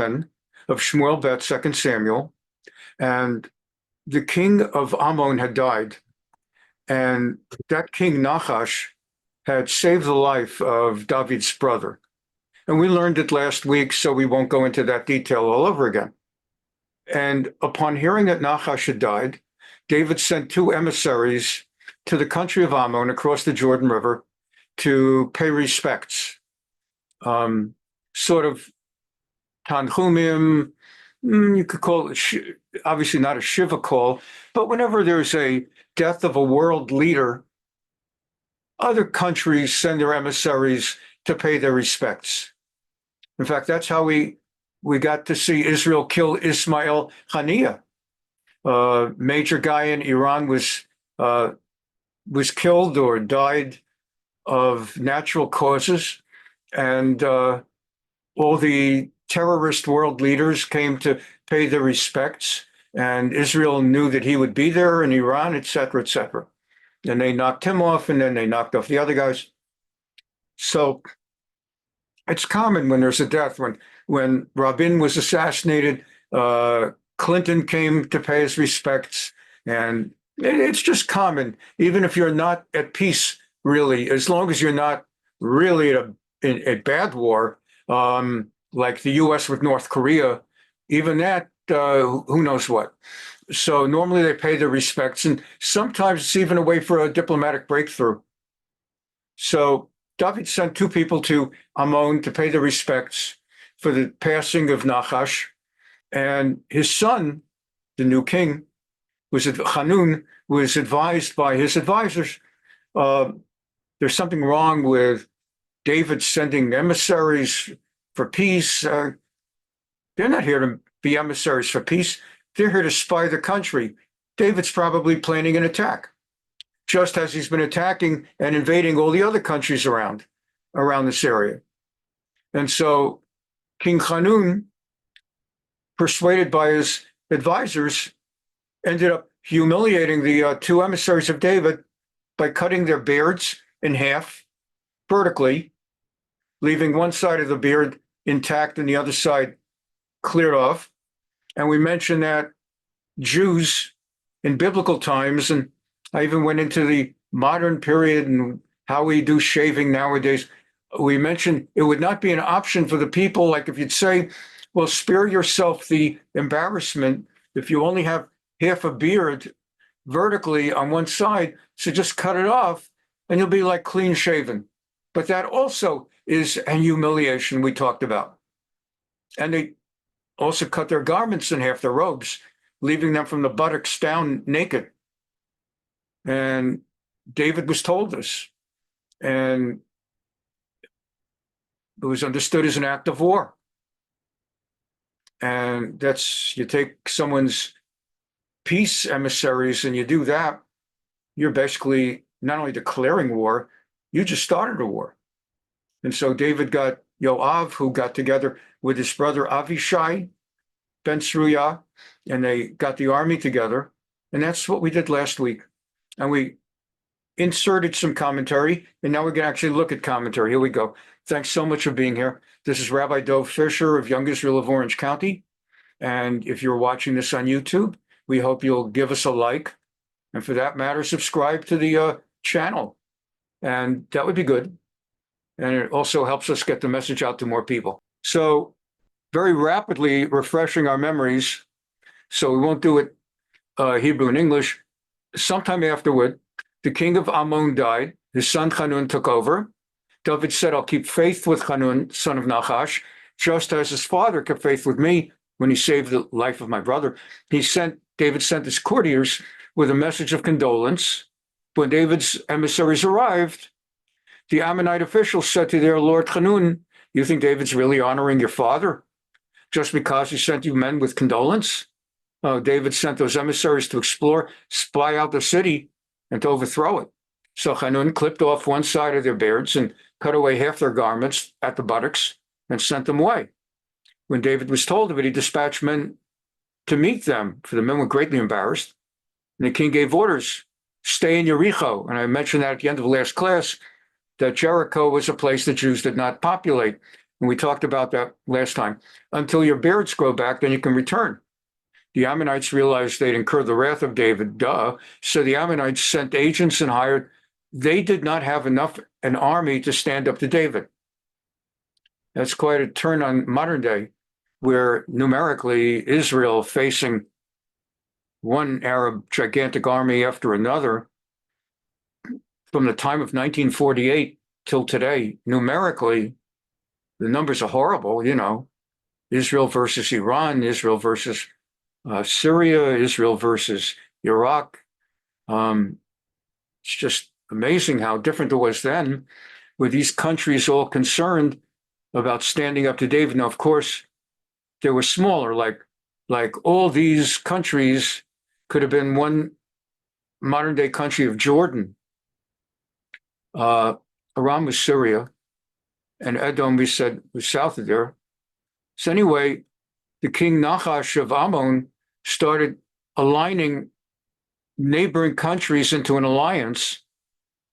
10 of Shmuel Bet, 2 Samuel, and the king of Ammon had died, and that King Nachash had saved the life of David's brother. And we learned it last week, so we won't go into that detail all over again. And upon hearing that Nachash had died, David sent 2 emissaries to the country of Ammon across the Jordan River to pay respects. Sort of tanchumim, you could call it, obviously not a shiva call, but whenever there's a death of a world leader, other countries send their emissaries to pay their respects. In fact, that's how we got to see Israel kill Ismail Haniyeh. A major guy in Iran was killed or died of natural causes, and all the terrorist world leaders came to pay their respects, and Israel knew that he would be there in Iran, et cetera, et cetera. And they knocked him off, and then they knocked off the other guys. So it's common when there's a death. When Rabin was assassinated, Clinton came to pay his respects, and it's just common, even if you're not at peace, really, as long as you're not really at bad war, like the U.S. with North Korea, even that, who knows what. So normally they pay their respects, and sometimes it's even a way for a diplomatic breakthrough. So David sent 2 people to Ammon to pay their respects for the passing of Nachash, and his son, the new king, Chanun, was advised by his advisors, there's something wrong with David sending emissaries for peace. They're not here to be emissaries for peace. They're here to spy the country. David's probably planning an attack, just as he's been attacking and invading all the other countries around this area. And so King Chanun, persuaded by his advisors, ended up humiliating the 2 emissaries of David by cutting their beards in half vertically, leaving one side of the beard intact and the other side cleared off. And we mentioned that Jews in biblical times, and I even went into the modern period and how we do shaving nowadays, we mentioned it would not be an option for the people. Like if you'd say, well, spare yourself the embarrassment if you only have half a beard vertically on one side, so just cut it off and you'll be like clean shaven. But that also is a humiliation we talked about. And they also cut their garments in half, their robes, leaving them from the buttocks down naked. And David was told this, and it was understood as an act of war. And that's, you take someone's peace emissaries and you do that, you're basically not only declaring war, you just started a war. And so David got Moav, who got together with his brother Avishai ben Sruya, and they got the army together. And that's what we did last week. And we inserted some commentary, and now we can actually look at commentary. Here we go. Thanks so much for being here. This is Rabbi Dov Fischer of Young Israel of Orange County. And if you're watching this on YouTube, we hope you'll give us a like. And for that matter, subscribe to the channel. And that would be good. And it also helps us get the message out to more people. So very rapidly refreshing our memories, so we won't do it Hebrew and English. Sometime afterward, the king of Ammon died. His son Chanun took over. David said, I'll keep faith with Chanun, son of Nachash, just as his father kept faith with me when he saved the life of my brother. David sent his courtiers with a message of condolence. When David's emissaries arrived, the Ammonite officials said to their lord Chanun, you think David's really honoring your father just because he sent you men with condolence? David sent those emissaries to explore, spy out the city, and to overthrow it. So Chanun clipped off one side of their beards and cut away half their garments at the buttocks and sent them away. When David was told of it, he dispatched men to meet them, for the men were greatly embarrassed. And the king gave orders, stay in Jericho. And I mentioned that at the end of the last class, that Jericho was a place the Jews did not populate. And we talked about that last time. Until your beards grow back, then you can return. The Ammonites realized they'd incur the wrath of David, so the Ammonites sent agents and hired. They did not have an army to stand up to David. That's quite a turn on modern day, where numerically Israel facing one Arab gigantic army after another from the time of 1948 till today. Numerically, the numbers are horrible, Israel versus Iran, Israel versus Syria, Israel versus Iraq. It's just amazing how different it was then, with these countries all concerned about standing up to David. Now, of course, they were smaller, like all these countries could have been one modern day country of Jordan. Aram was Syria, and Edom, we said, was south of there. So anyway, the King Nachash of Ammon started aligning neighboring countries into an alliance,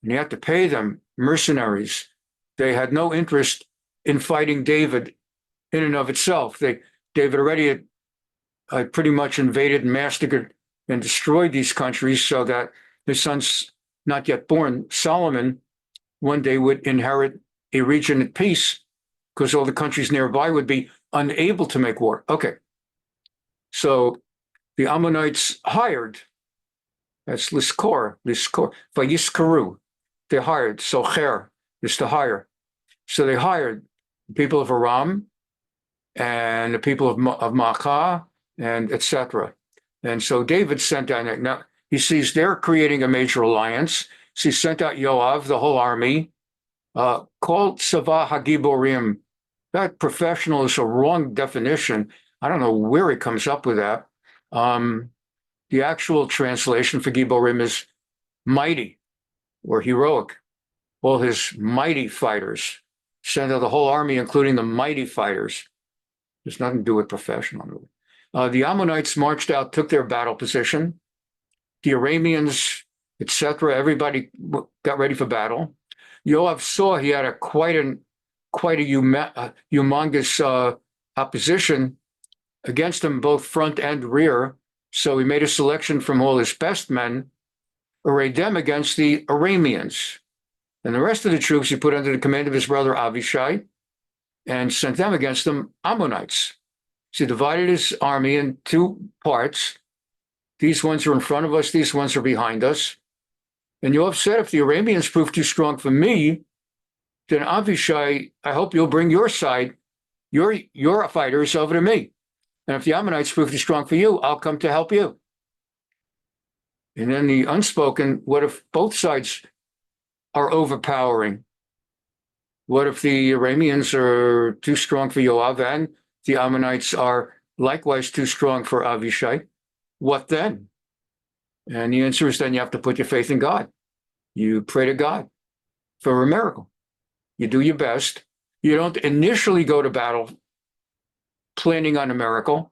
and you had to pay them mercenaries. They had no interest in fighting David in and of itself. David already had pretty much invaded and massacred and destroyed these countries, so that his son's not yet born, Solomon, one day would inherit a region at peace, because all the countries nearby would be unable to make war. Okay. So the Ammonites hired, that's liskor, vayiskaru. They hired, socher is to hire. So they hired the people of Aram and the people of Maacah, and etc. And so David sent out, now he sees they're creating a major alliance. So he sent out Yoav, the whole army, called Savah Hagiborim. That professional is a wrong definition. I don't know where he comes up with that. The actual translation for Giborim is mighty or heroic. All his mighty fighters. Sent out the whole army, including the mighty fighters. There's nothing to do with professional, really. The Ammonites marched out, took their battle position. The Arameans, etc., everybody got ready for battle. Yoav saw he had quite a humongous opposition against him, both front and rear. So he made a selection from all his best men, arrayed them against the Arameans. And the rest of the troops he put under the command of his brother Avishai and sent them against the Ammonites. So he divided his army in two parts. These ones are in front of us, these ones are behind us. And Yoav said, if the Arameans prove too strong for me, then Avishai, I hope you'll bring your side, your fighters over to me. And if the Ammonites prove too strong for you, I'll come to help you. And then the unspoken, what if both sides are overpowering? What if the Arameans are too strong for Yoav and the Ammonites are likewise too strong for Avishai? What then? And the answer is then you have to put your faith in God. You pray to God for a miracle. You do your best. You don't initially go to battle planning on a miracle.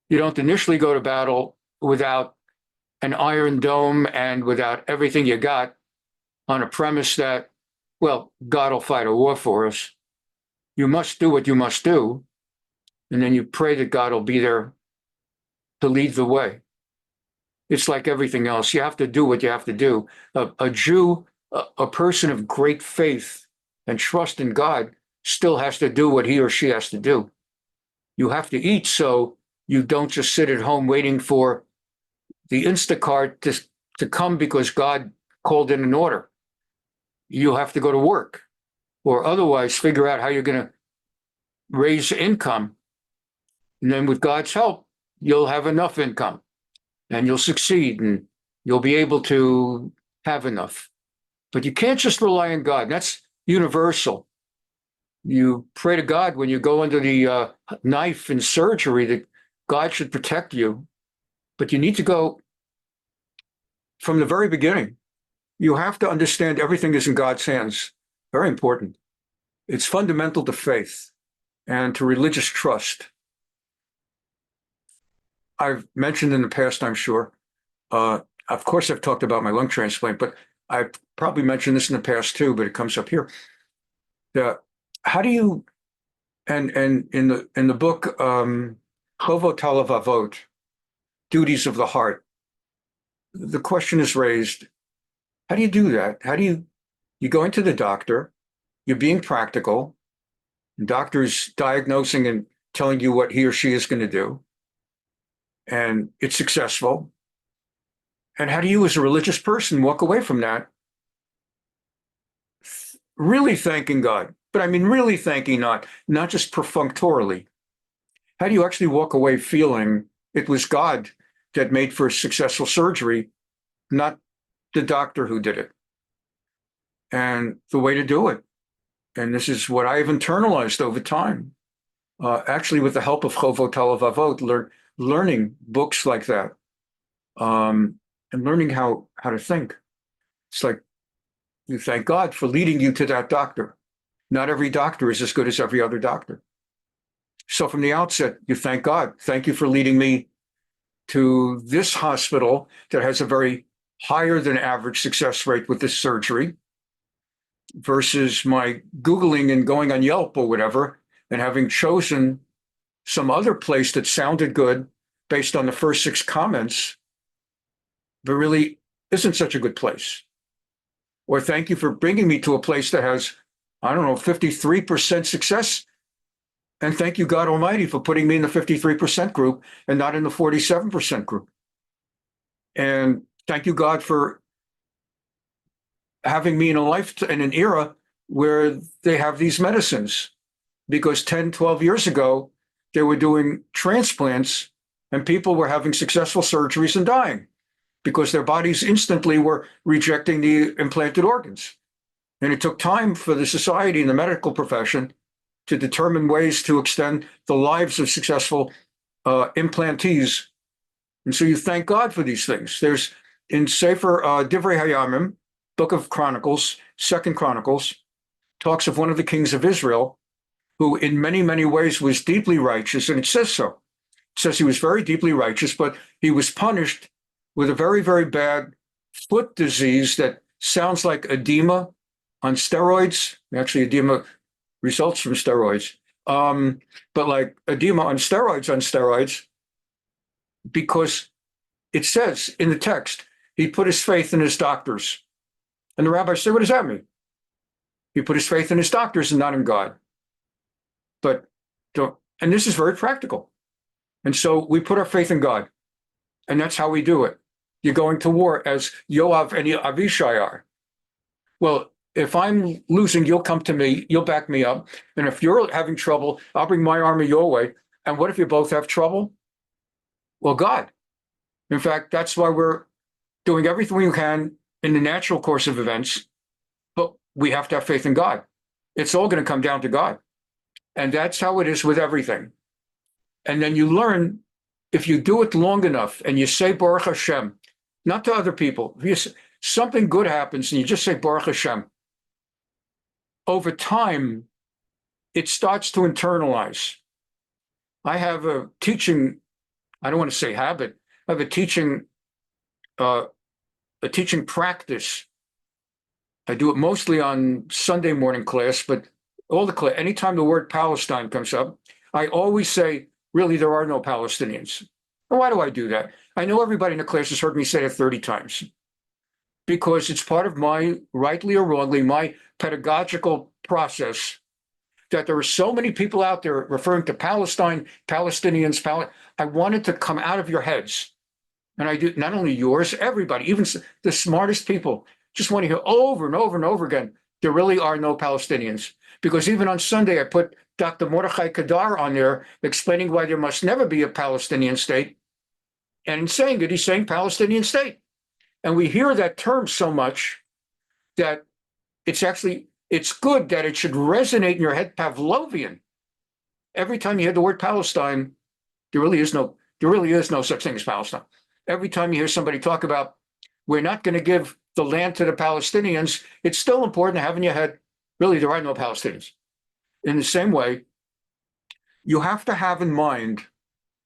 You don't initially go to battle without an iron dome and without everything you got on a premise that, well, God will fight a war for us. You must do what you must do. And then you pray that God will be there to lead the way. It's like everything else. You have to do what you have to do. A Jew, a person of great faith and trust in God, still has to do what he or she has to do. You have to eat, so you don't just sit at home waiting for the Instacart to come because God called in an order. You have to go to work, or otherwise figure out how you're going to raise income. And then with God's help, you'll have enough income and you'll succeed and you'll be able to have enough. But you can't just rely on God. That's universal. You pray to God when you go under the knife in surgery that God should protect you. But you need to go from the very beginning. You have to understand everything is in God's hands. Very important. It's fundamental to faith and to religious trust. I've mentioned in the past, I'm sure, of course, I've talked about my lung transplant, but I've probably mentioned this in the past too, but it comes up here. How do you And in the book, Chovot HaLevavot, Duties of the Heart, the question is raised, how do you do that? How do you go into the doctor, you're being practical, the doctor's diagnosing and telling you what he or she is going to do, and it's successful. And how do you, as a religious person, walk away from that really thanking God? But I mean, really thanking, not just perfunctorily. How do you actually walk away feeling it was God that made for successful surgery, not the doctor who did it? And the way to do it, and this is what I've internalized over time, actually with the help of Chovot HaLevavot, learning books like that, and learning how to think. It's like you thank God for leading you to that doctor. Not every doctor is as good as every other doctor. So from the outset, you thank God. Thank you for leading me to this hospital that has a very higher than average success rate with this surgery versus my Googling and going on Yelp or whatever and having chosen some other place that sounded good based on the first 6 comments, but really isn't such a good place. Or thank you for bringing me to a place that has, I don't know, 53% success. And thank you, God Almighty, for putting me in the 53% group and not in the 47% group. And thank you, God, for having me in in an era where they have these medicines. Because 10, 12 years ago, they were doing transplants and people were having successful surgeries and dying because their bodies instantly were rejecting the implanted organs. And it took time for the society and the medical profession to determine ways to extend the lives of successful implantees. And so you thank God for these things. There's in Sefer Divrei Hayamim, Book of Chronicles, Second Chronicles, talks of one of the kings of Israel who in many, many ways was deeply righteous, and it says so. It says he was very deeply righteous, but he was punished with a very, very bad foot disease that sounds like edema on steroids. Actually, edema results from steroids, but like edema on steroids, because it says in the text, he put his faith in his doctors. And the rabbis say, what does that mean? He put his faith in his doctors and not in God. But and this is very practical. And so we put our faith in God. And that's how we do it. You're going to war as Yoav and Avishai are. Well, if I'm losing, you'll come to me, you'll back me up. And if you're having trouble, I'll bring my army your way. And what if you both have trouble? Well, God. In fact, that's why we're doing everything we can in the natural course of events, but we have to have faith in God. It's all going to come down to God. And that's how it is with everything. And then you learn, if you do it long enough and you say Baruch Hashem, not to other people, if something good happens and you just say Baruch Hashem, over time, it starts to internalize. I have a teaching, I don't want to say habit, I have a teaching practice. I do it mostly on Sunday morning class, but anytime the word Palestine comes up, I always say, really, there are no Palestinians. And why do I do that? I know everybody in the class has heard me say it 30 times because it's part of my, rightly or wrongly, my pedagogical process that there are so many people out there referring to Palestine, Palestinians. I want it to come out of your heads. And I do, not only yours, everybody, even the smartest people, just want to hear over and over and over again, there really are no Palestinians. Because even on Sunday, I put Dr. Mordechai Kadar on there explaining why there must never be a Palestinian state. And in saying it, he's saying Palestinian state. And we hear that term so much that it's good that it should resonate in your head, Pavlovian. Every time you hear the word Palestine, there really is no such thing as Palestine. Every time you hear somebody talk about, we're not going to give the land to the Palestinians, it's still important to have in your head, really, there are no Palestinians. In the same way, you have to have in mind,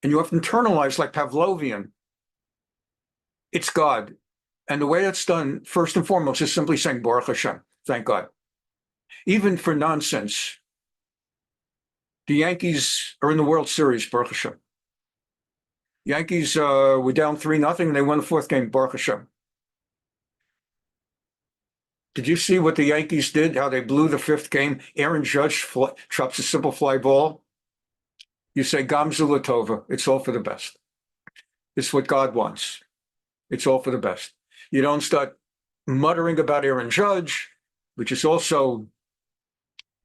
and you have to internalize like Pavlovian, it's God. And the way that's done, first and foremost, is simply saying, Baruch Hashem, thank God. Even for nonsense, The Yankees are in the World Series, Baruch Hashem. Yankees were down 3-0, and they won the fourth game, Baruch Hashem. Did you see what the Yankees did, how they blew the fifth game? Aaron Judge drops a simple fly ball. You say, Gamzu Latova, it's all for the best. It's what God wants. It's all for the best. You don't start muttering about Aaron Judge, which is also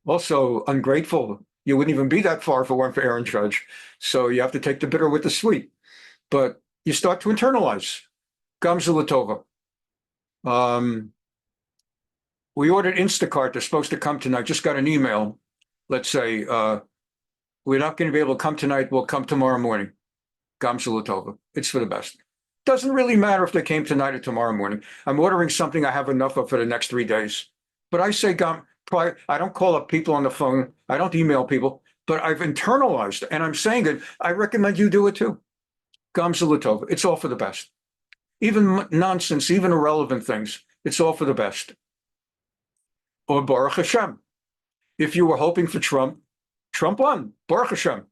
ungrateful. You wouldn't even be that far if it weren't for Aaron Judge. So you have to take the bitter with the sweet. But you start to internalize. Gamzu Latova. We ordered Instacart. They're supposed to come tonight. Just got an email. Let's say, we're not going to be able to come tonight. We'll come tomorrow morning. Gamzu Latova. It's for the best. Doesn't really matter if they came tonight or tomorrow morning. I'm ordering something I have enough of for the next 3 days. But I say, I don't call up people on the phone. I don't email people. But I've internalized, and I'm saying it. I recommend you do it too. Gamzu Latova. It's all for the best. Even nonsense, even irrelevant things. It's all for the best. Or Baruch Hashem. If you were hoping for Trump, Trump won. Baruch Hashem.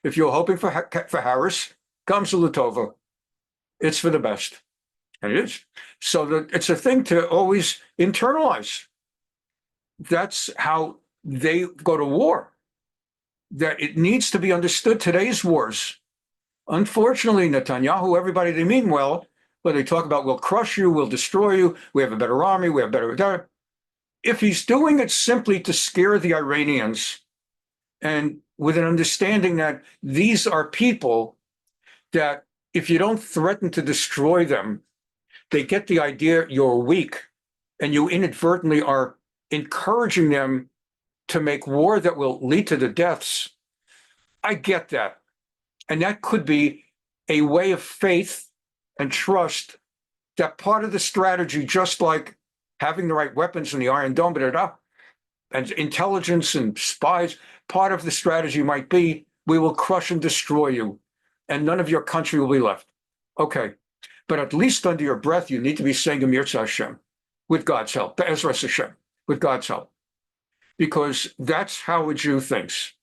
If you were hoping for Harris, Gamzu Latova. It's for the best. And it is. So it's a thing to always internalize. That's how they go to war. That it needs to be understood, today's wars. Unfortunately, Netanyahu, everybody, they mean well, but they talk about, we'll crush you, we'll destroy you, we have a better army, we have better. If he's doing it simply to scare the Iranians, and with an understanding that these are people that if you don't threaten to destroy them, they get the idea you're weak, and you inadvertently are encouraging them to make war that will lead to the deaths. I get that. And that could be a way of faith and trust that part of the strategy, just like having the right weapons in the Iron Dome, and intelligence and spies, part of the strategy might be, we will crush and destroy you, and none of your country will be left. Okay, but at least under your breath, you need to be saying Emirza Hashem, with God's help, Be'ezras Hashem, with God's help. Because that's how a Jew thinks.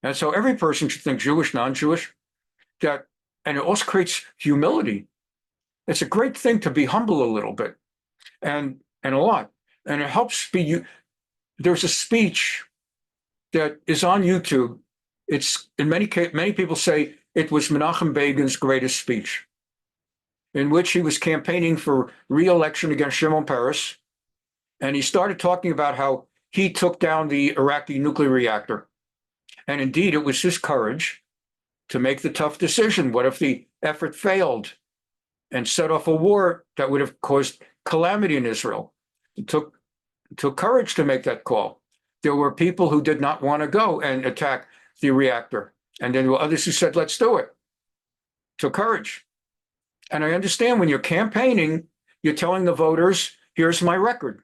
And so every person should think, Jewish, non-Jewish, and it also creates humility. It's a great thing to be humble a little bit, and a lot. And it helps there's a speech that is on YouTube. It's, in many cases, many people say it was Menachem Begin's greatest speech, in which he was campaigning for re-election against Shimon Peres. And he started talking about how he took down the Iraqi nuclear reactor. And indeed, it was his courage to make the tough decision. What if the effort failed and set off a war that would have caused calamity in Israel? It took courage to make that call. There were people who did not want to go and attack the reactor. And then there were others who said, let's do it. Took courage. And I understand when you're campaigning, you're telling the voters, here's my record.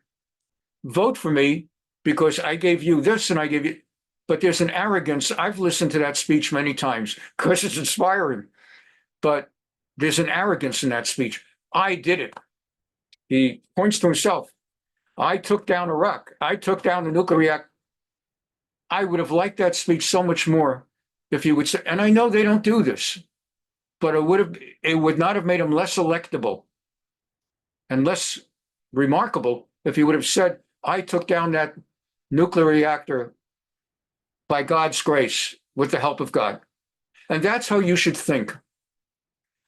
Vote for me because I gave you this and I gave you. But there's an arrogance. I've listened to that speech many times because it's inspiring. But there's an arrogance in that speech. I did it. He points to himself. I took down Iraq. I took down the nuclear reactor. I would have liked that speech so much more if he would say, and I know they don't do this, but it would not have made him less electable and less remarkable if he would have said, I took down that nuclear reactor by God's grace, with the help of God. And that's how you should think.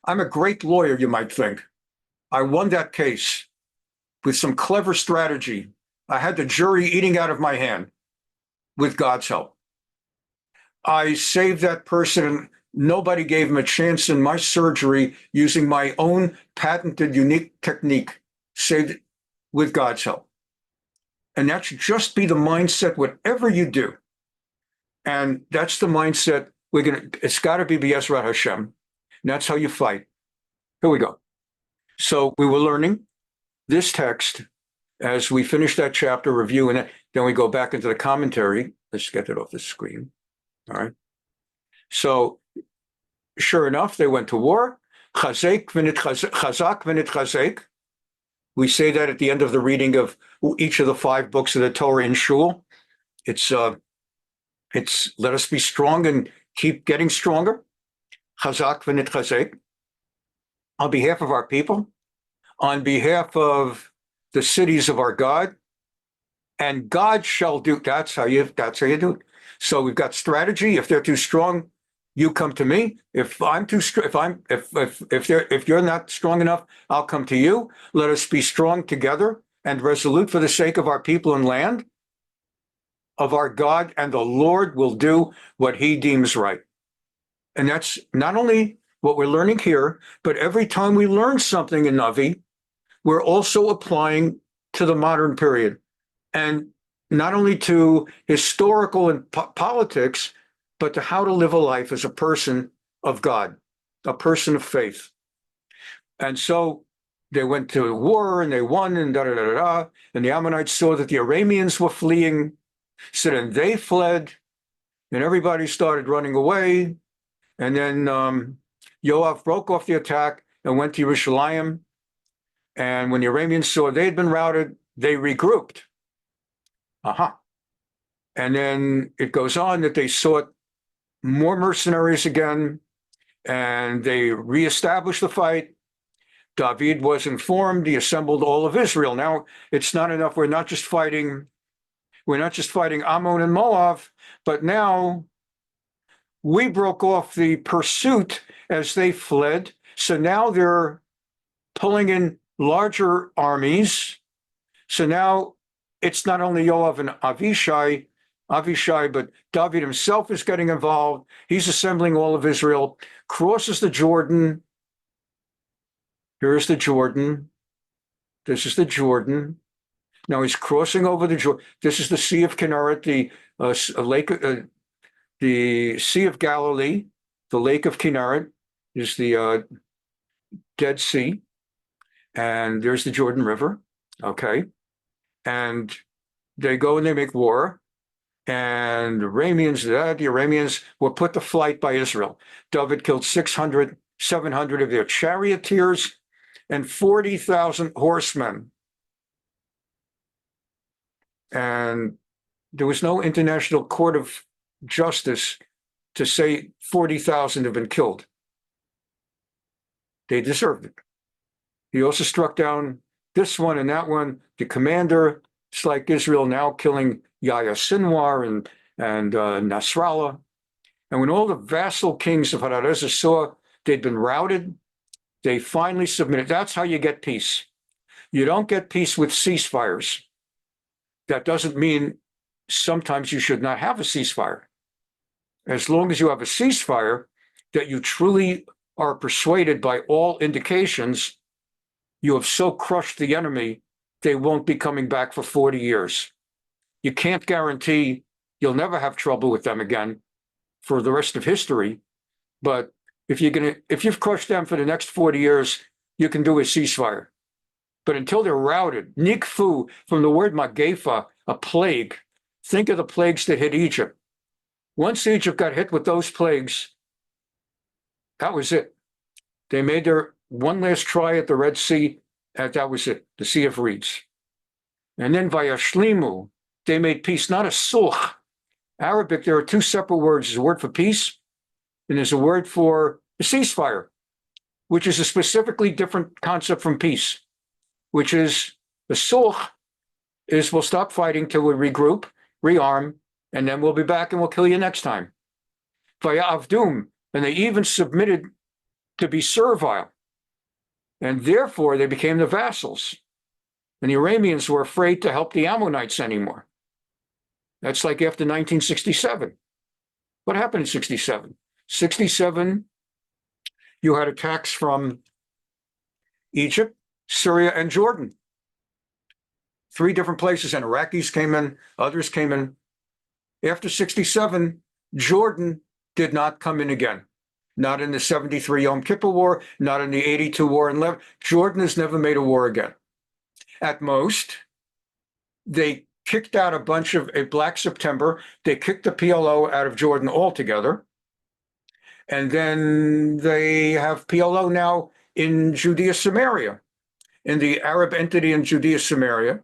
I'm a great lawyer, you might think. I won that case with some clever strategy. I had the jury eating out of my hand with God's help. I saved that person. Nobody gave him a chance in my surgery using my own patented unique technique, saved it with God's help. And that should just be the mindset, whatever you do. And that's the mindset it's got to be B'ezras Hashem. And that's how you fight. Here we go. So we were learning this text as we finish that chapter, reviewing it. Then we go back into the commentary. Let's get it off the screen. All right. So sure enough, they went to war. Chazak v'nit chazek. We say that at the end of the reading of each of the 5 books of the Torah in Shul. It's It's let us be strong and keep getting stronger. Chazak v'nitchazek. On behalf of our people, on behalf of the cities of our God, and God shall do. That's how you do it. So we've got strategy. If they're too strong, you come to me. If I'm too strong, if you're not strong enough, I'll come to you. Let us be strong together and resolute for the sake of our people and land, of our God, and the Lord will do what he deems right. And that's not only what we're learning here, but every time we learn something in Navi, we're also applying to the modern period. And not only to historical and politics, but to how to live a life as a person of God, a person of faith. And so they went to war and they won and da-da-da-da-da. And the Ammonites saw that the Arameans were fleeing. So then they fled and everybody started running away. And then Yoav broke off the attack and went to Yerushalayim. And when the Arameans saw they had been routed, they regrouped. And then it goes on that they sought more mercenaries again, and they reestablished the fight. David was informed. He assembled all of Israel. Now it's not enough. We're not just fighting Ammon and Moav, but now we broke off the pursuit as they fled. So now they're pulling in larger armies. So now it's not only Yoav and Avishai, but David himself is getting involved. He's assembling all of Israel, crosses the Jordan. Here's the Jordan. This is the Jordan. Now he's crossing over the Jordan. This is the Sea of Kinneret, the Sea of Galilee. The Lake of Kinneret is the Dead Sea. And there's the Jordan River. Okay. And they go and they make war. And the Arameans were put to flight by Israel. David killed 600, 700 of their charioteers and 40,000 horsemen. And there was no international court of justice to say 40,000 have been killed. They deserved it. He also struck down this one and that one. The commander, it's like Israel now killing Yahya Sinwar and Nasrallah. And when all the vassal kings of Hadarezer saw they'd been routed, they finally submitted. That's how you get peace. You don't get peace with ceasefires. That doesn't mean sometimes you should not have a ceasefire. As long as you have a ceasefire that you truly are persuaded by all indications, you have so crushed the enemy, they won't be coming back for 40 years. You can't guarantee you'll never have trouble with them again for the rest of history. But if you've crushed them for the next 40 years, you can do a ceasefire. But until they're routed, nikfu, from the word magefa, a plague. Think of the plagues that hit Egypt. Once Egypt got hit with those plagues, that was it. They made their one last try at the Red Sea, and that was it, the Sea of Reeds. And then vayashlimu, they made peace, not a sulh. Arabic, there are two separate words. There's a word for peace, and there's a word for a ceasefire, which is a specifically different concept from peace, which is the sulh is we'll stop fighting till we regroup, rearm, and then we'll be back and we'll kill you next time. Vayavdum, and they even submitted to be servile. And therefore, they became the vassals. And the Arameans were afraid to help the Ammonites anymore. That's like after 1967. What happened in 67? 67, you had attacks from Egypt, Syria, and Jordan. 3 different places, and Iraqis came in, others came in. After 67, Jordan did not come in again. Not in the 73 Yom Kippur War, not in the 82 war in Lebanon. Jordan has never made a war again. At most, they kicked out a bunch of a Black September. They kicked the PLO out of Jordan altogether. And then they have PLO now in Judea, Samaria, in the Arab entity in Judea, Samaria,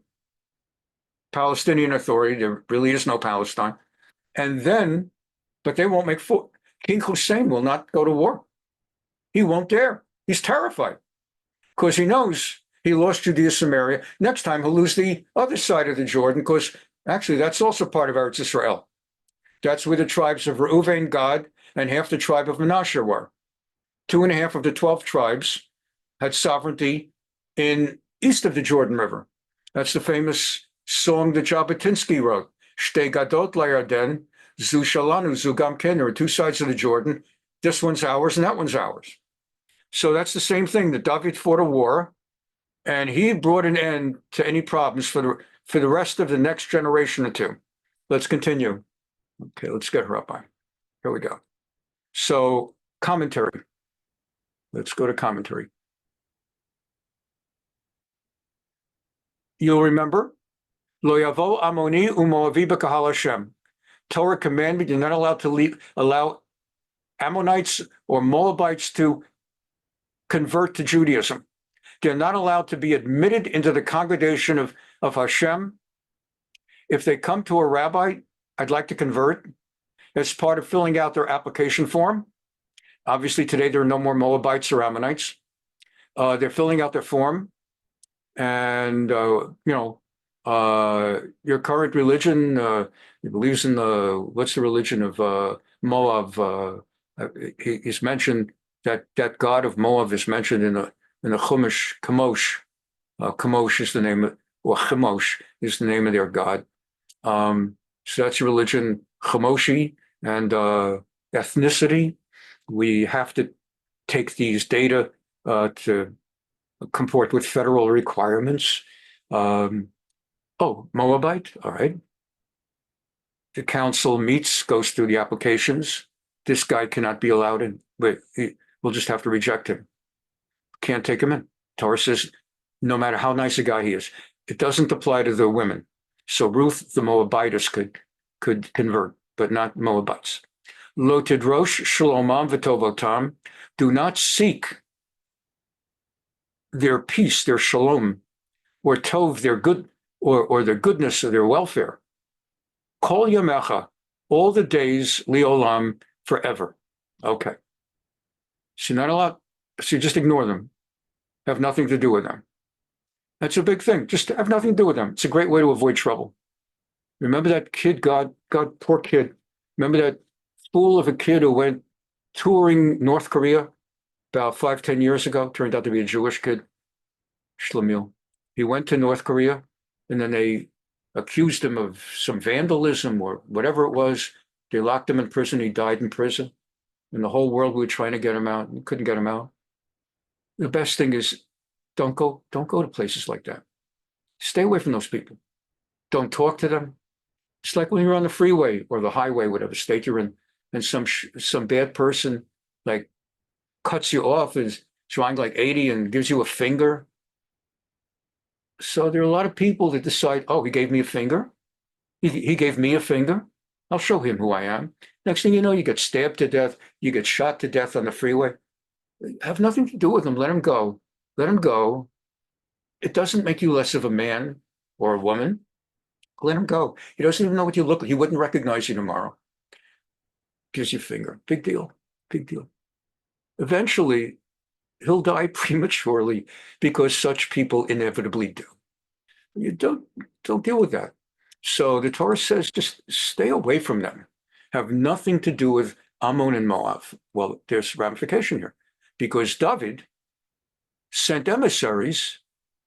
Palestinian Authority. There really is no Palestine. And then, but they won't make King Hussein will not go to war. He won't dare. He's terrified because he knows he lost Judea, Samaria. Next time he'll lose the other side of the Jordan, because actually that's also part of Eretz Israel. That's where the tribes of Reuven, Gad, and half the tribe of Manasseh were. 2.5 of the 12 tribes had sovereignty in east of the Jordan River. That's the famous song that Jabotinsky wrote. Shtei gadot layarden, zu shalanu, zu gamken. There are two sides of the Jordan. This one's ours and that one's ours. So that's the same thing, that David fought a war, and he brought an end to any problems for the rest of the next generation or two. Let's continue. Okay, let's get her up on. Here we go. So commentary. Let's go to commentary. You'll remember, Lo yavo Ammoni u'Moavi b'kahal Hashem. Torah commandment, you're not allowed to allow Ammonites or Moabites to convert to Judaism. They're not allowed to be admitted into the congregation of Hashem. If they come to a rabbi, I'd like to convert, as part of filling out their application form. Obviously, today there are no more Moabites or Ammonites. They're filling out their form. And, your current religion, he believes in what's the religion of Moav? He's mentioned that god of Moav is mentioned in the Chumash, Chemosh. Chemosh is the name, or Chemosh is the name of their god. So that's a religion, Chemoshi, and ethnicity. We have to take these data to comport with federal requirements. Moabite, all right. The council meets, goes through the applications. This guy cannot be allowed in, but we'll just have to reject him. Can't take him in. Torah says, no matter how nice a guy he is, it doesn't apply to the women. So Ruth, the Moabitess, could convert, but not Moabites. Lo tidrosh shalomam v'tovotam. Do not seek their peace, their shalom, or tov, their good, or their goodness, or their welfare. Kol yamecha, all the days, liolam, forever. Okay. So you're not allowed, so you just ignore them. Have nothing to do with them. That's a big thing. Just have nothing to do with them. It's a great way to avoid trouble. Remember that kid, God, poor kid. Remember that fool of a kid who went touring North Korea about 5-10 years ago? Turned out to be a Jewish kid, Shlomo. He went to North Korea, and then they accused him of some vandalism or whatever it was. They locked him in prison. He died in prison. And the whole world, we were trying to get him out. We couldn't get him out. The best thing is, don't go to places like that. Stay away from those people. Don't talk to them. It's like when you're on the freeway or the highway, whatever state you're in, and some bad person like cuts you off, is trying like 80 and gives you a finger. So there are a lot of people that decide, oh, he gave me a finger. He gave me a finger. I'll show him who I am. Next thing you know, you get stabbed to death. You get shot to death on the freeway. Have nothing to do with him. Let him go. Let him go. It doesn't make you less of a man or a woman. Let him go. He doesn't even know what you look like. He wouldn't recognize you tomorrow. Gives you a finger. Big deal. Big deal. Eventually, he'll die prematurely because such people inevitably do. You don't deal with that. So the Torah says just stay away from them. Have nothing to do with Ammon and Moav. Well, there's ramification here because David sent emissaries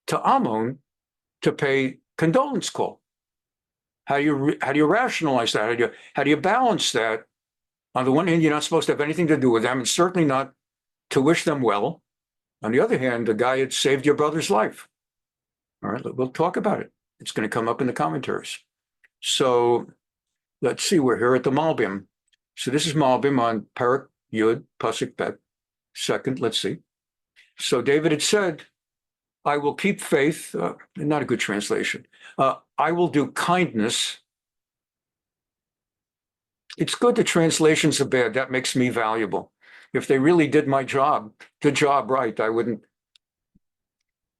to Ammon to pay condolence call. How do you rationalize that? How do you balance that? On the one hand, you're not supposed to have anything to do with them, and certainly not to wish them well. On the other hand, the guy had saved your brother's life. All right, we'll talk about it. It's going to come up in the commentaries. So let's see, we're here at the Malbim. So this is Malbim on Parak Yud, Pasuk Bet. Second, let's see. So David had said, I will keep faith, not a good translation. I will do kindness. It's good the translations are bad. That makes me valuable. If they really did my job, the job right, I wouldn't.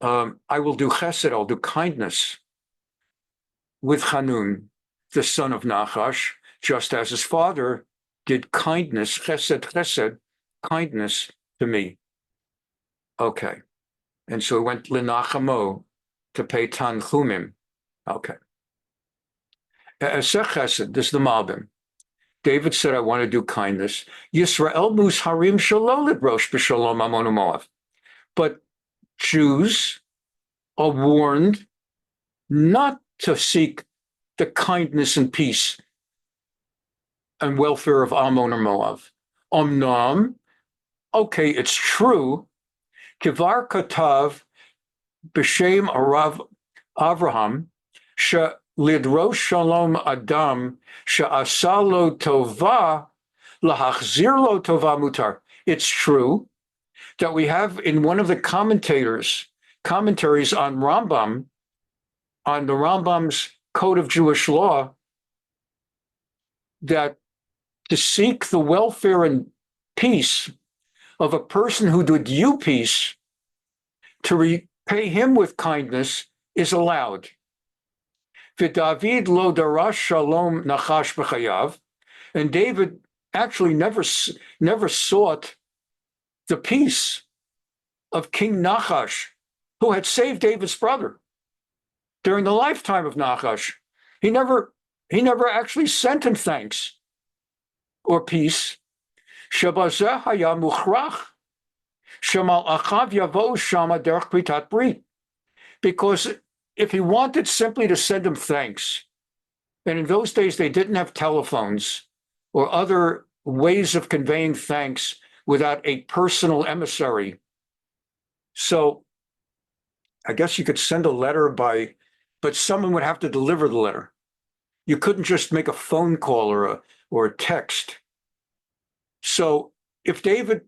I will do chesed, I'll do kindness with Chanun, the son of Nachash. just as his father did kindness, chesed, kindness to me. Okay. And so he went linachamo, to pay tanchumim. Okay. Esech chesed, this is the Malbim. David said, I want to do kindness. Yisrael mus harim shalolid rosh b'shalom Ammon Moav. But Jews are warned not to seek the kindness and peace and welfare of Ammon or Moav. Omnam, okay, it's true. Kivar katav b'shem Arav Avraham lidrosh shalom adam she'asa lo tova lahachzir lo tova mutar. It's true that we have in one of the commentaries on Rambam, on the Rambam's Code of Jewish Law, that to seek the welfare and peace of a person who did you peace, to repay him with kindness is allowed. V'David lo darash shalom Nachash b'chayav, and David actually never sought the peace of King Nachash, who had saved David's brother during the lifetime of Nachash. He never actually sent him thanks or peace. Shebazeh haya muchrach shemal achav yavo shama derech pritat brit. Because if he wanted simply to send him thanks, and in those days they didn't have telephones or other ways of conveying thanks without a personal emissary. So I guess you could send a letter but someone would have to deliver the letter. You couldn't just make a phone call or a text. So if David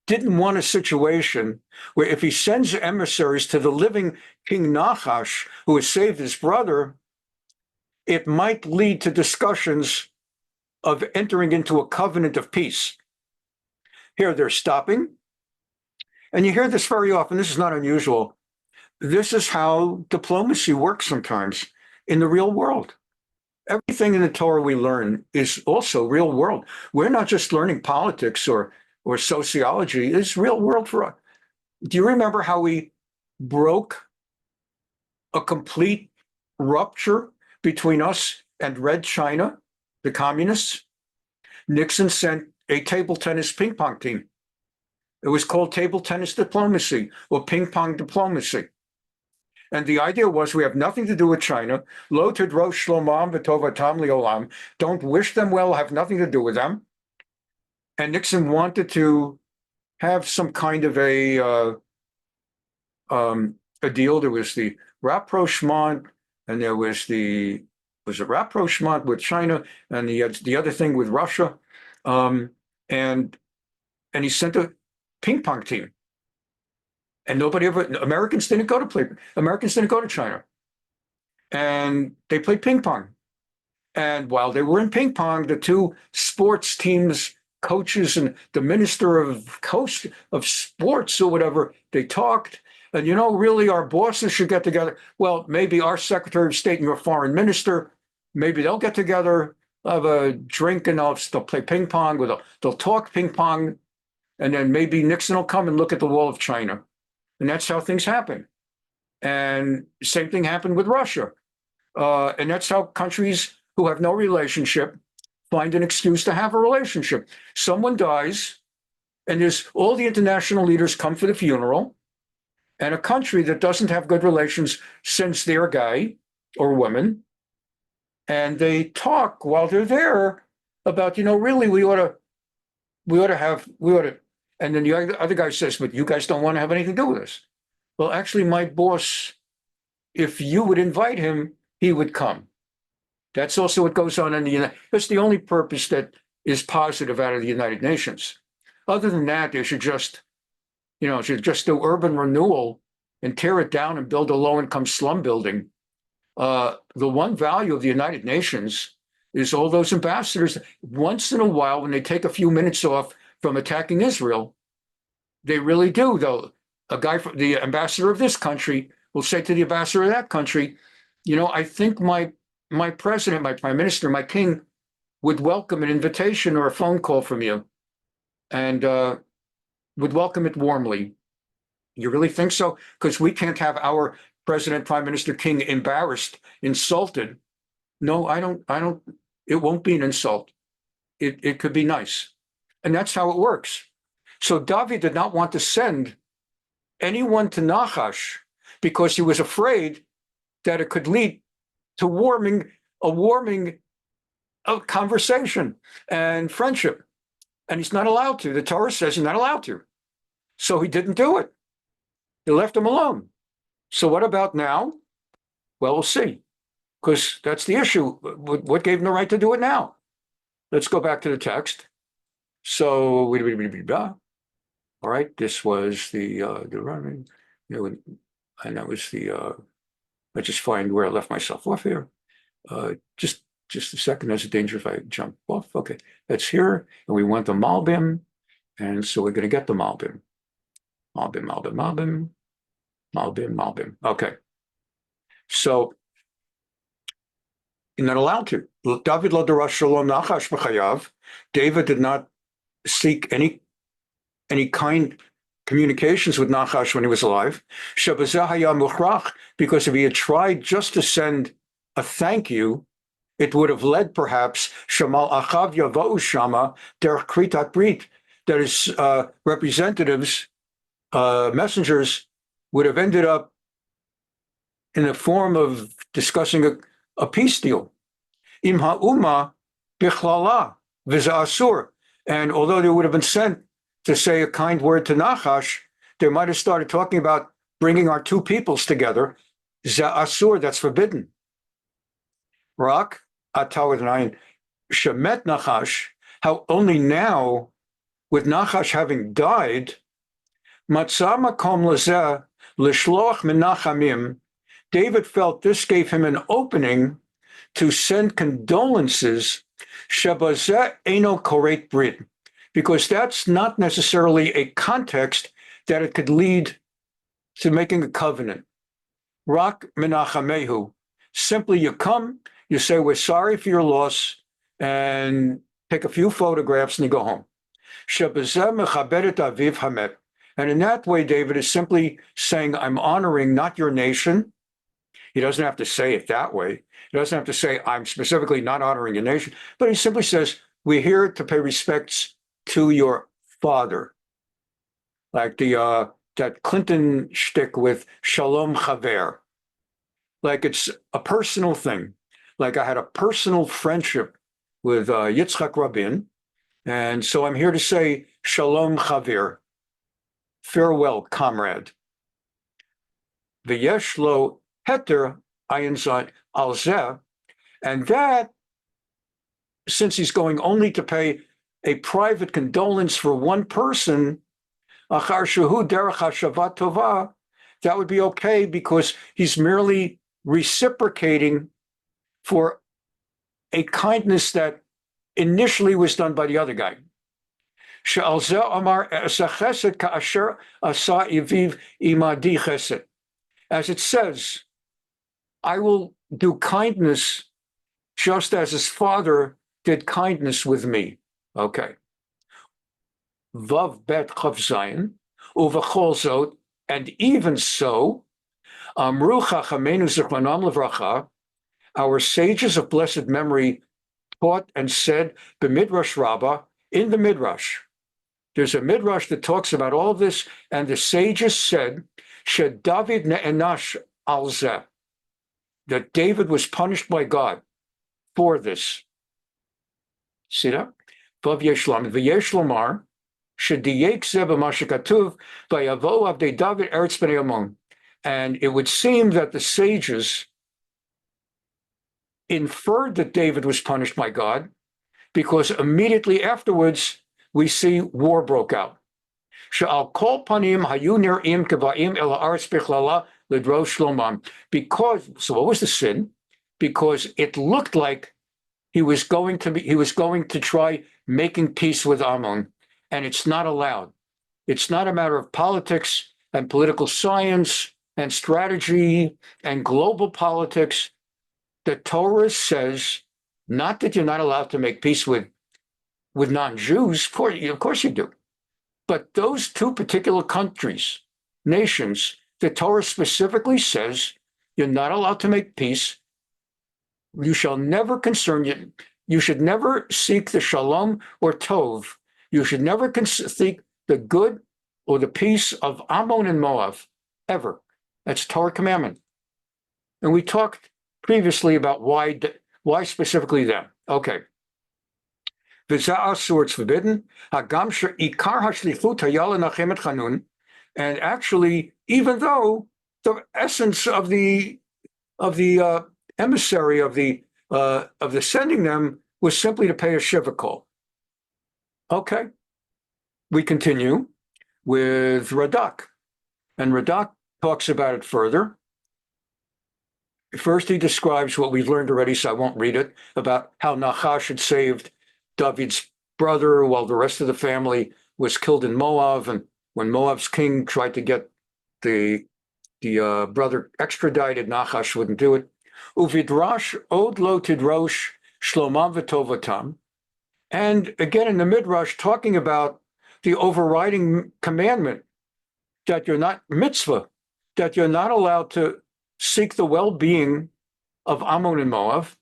didn't want a situation where if he sends emissaries to the living King Nachash, who has saved his brother, it might lead to discussions of entering into a covenant of peace. Here they're stopping. And you hear this very often. This is not unusual. This is how diplomacy works sometimes in the real world. Everything in the Torah we learn is also real world. We're not just learning politics or sociology. It's real world for us. Do you remember how we broke a complete rupture between us and Red China, the communists? Nixon sent a table tennis ping pong team. It was called table tennis diplomacy or ping pong diplomacy. And the idea was we have nothing to do with China. Lo tidrosh shlomam v'tovatam liolam. Don't wish them well, have nothing to do with them. And Nixon wanted to have some kind of a deal. There was the rapprochement, and there was a rapprochement with China, and the other thing with Russia. And he sent a ping pong team. And Americans didn't go to China. And they played ping pong. And while they were in ping pong, the two sports teams, coaches and the minister of sports or whatever, they talked. And, really our bosses should get together. Well, maybe our Secretary of State and your foreign minister, maybe they'll get together, have a drink, and they'll play ping pong, they'll talk ping pong. And then maybe Nixon will come and look at the wall of China. And that's how things happen. And same thing happened with Russia. And that's how countries who have no relationship find an excuse to have a relationship. Someone dies, and all the international leaders come for the funeral, and a country that doesn't have good relations sends their guy or woman, and they talk while they're there about, really, we ought to. And then the other guy says, but you guys don't want to have anything to do with us. Well, actually, my boss, if you would invite him, he would come. That's also what goes on in the United States. That's the only purpose that is positive out of the United Nations. Other than that, they should just do urban renewal and tear it down and build a low-income slum building. The one value of the United Nations is all those ambassadors. Once in a while, when they take a few minutes off from attacking Israel, they really do, though. The ambassador of this country will say to the ambassador of that country, I think my my president, my prime minister, my king would welcome an invitation or a phone call from you and would welcome it warmly. You really think so? Because we can't have our president, prime minister, king embarrassed, insulted. No, I don't. It won't be an insult. It could be nice. And that's how it works. So David did not want to send anyone to Nachash because he was afraid that it could lead to a warming of conversation and friendship. And he's not allowed to. The Torah says he's not allowed to. So he didn't do it. He left him alone. So what about now? Well, we'll see, because that's the issue. What gave him the right to do it now? Let's go back to the text. So, all right, this was the running, and that was the, let's just find where I left myself off here. Just a second, there's a danger if I jump off. Okay, that's here, and we want the Malbim, and so we're going to get the Malbim. Malbim. Okay, so you're not allowed to. David lo darash shalom Nachash b'chayav. David did not seek any kind communications with Nachash when he was alive. Shabazah haya mukhrach, because if he had tried just to send a thank you, it would have led perhaps shamal achav yavau shama derech kritat brit, that his representatives, messengers, would have ended up in the form of discussing a peace deal. Im ha'uma bichlala v'za'asur. And although they would have been sent to say a kind word to Nachash, they might have started talking about bringing our two peoples together. Za'asur, that's forbidden. Rak, atah with an ayin, shemet Nachash, how only now, with Nachash having died, matzah makom lazeh l'shloach menachamim, David felt this gave him an opening to send condolences, shabazeh eno koret brit, because that's not necessarily a context that it could lead to making a covenant. Rak menachamehu, simply you come, you say, we're sorry for your loss, and take a few photographs and you go home. Shabazeh mechabedet aviv hamet. And in that way, David is simply saying, I'm honoring not your nation. He doesn't have to say it that way. He doesn't have to say, I'm specifically not honoring your nation, but he simply says, we're here to pay respects to your father. Like that Clinton shtick with Shalom Chaver. Like it's a personal thing. Like I had a personal friendship with Yitzhak Rabin, and so I'm here to say Shalom Chaver. Farewell, comrade. V'yesh lo heter ayin zot al zeh, and that, since he's going only to pay a private condolence for one person, achar shehu derech hashavat tova, that would be okay because he's merely reciprocating for a kindness that initially was done by the other guy. She'al zeh amar asa chesed ka'asher asa iviv imadi chesed. As it says, I will do kindness just as his father did kindness with me. Okay. Vav bet chav zayin uvachol zot, and even so, amru chachamenu zichronam levracha, our sages of blessed memory taught and said, b'midrash rabbah, in the midrash. There's a midrash that talks about all of this, and the sages said, Shed David ne'enash al zeh, that David was punished by God for this. See that? Vav yesh lamed v'yesh lomar, shediyek zeh b'ma shekatuv v'yavo avdei David eretz b'nei Ammon. And it would seem that the sages inferred that David was punished by God because immediately afterwards we see war broke out. She'al kol panim hayu nir'im keva'im el ha'aretz bichlala l'drosh shlomam. Because, so what was the sin? Because it looked like he was going to try making peace with Ammon, and it's not allowed. It's not a matter of politics and political science and strategy and global politics. the Torah says not that you're not allowed to make peace with non-Jews. Of course you do. But those two particular countries, nations, the Torah specifically says you're not allowed to make peace. You shall never concern you. You should never seek the shalom or tov. You should never seek the good or the peace of Ammon and Moav, ever. That's Torah commandment. And we talked previously about why specifically them. Okay. So it's forbidden. And actually, even though the essence of the emissary of the sending them was simply to pay a shiva call. Okay, we continue with Radak, and Radak talks about it further. First, he describes what we've learned already, so I won't read it, about how Nachash had saved David's brother while the rest of the family was killed in Moav, and when Moav's king tried to get the brother extradited, Nachash wouldn't do it. Uvidrash od lo tidrosh shlomam v'tovatam. And again in the Midrash, talking about the overriding commandment that you're not mitzvah, that you're not allowed to seek the well-being of Ammon and Moav.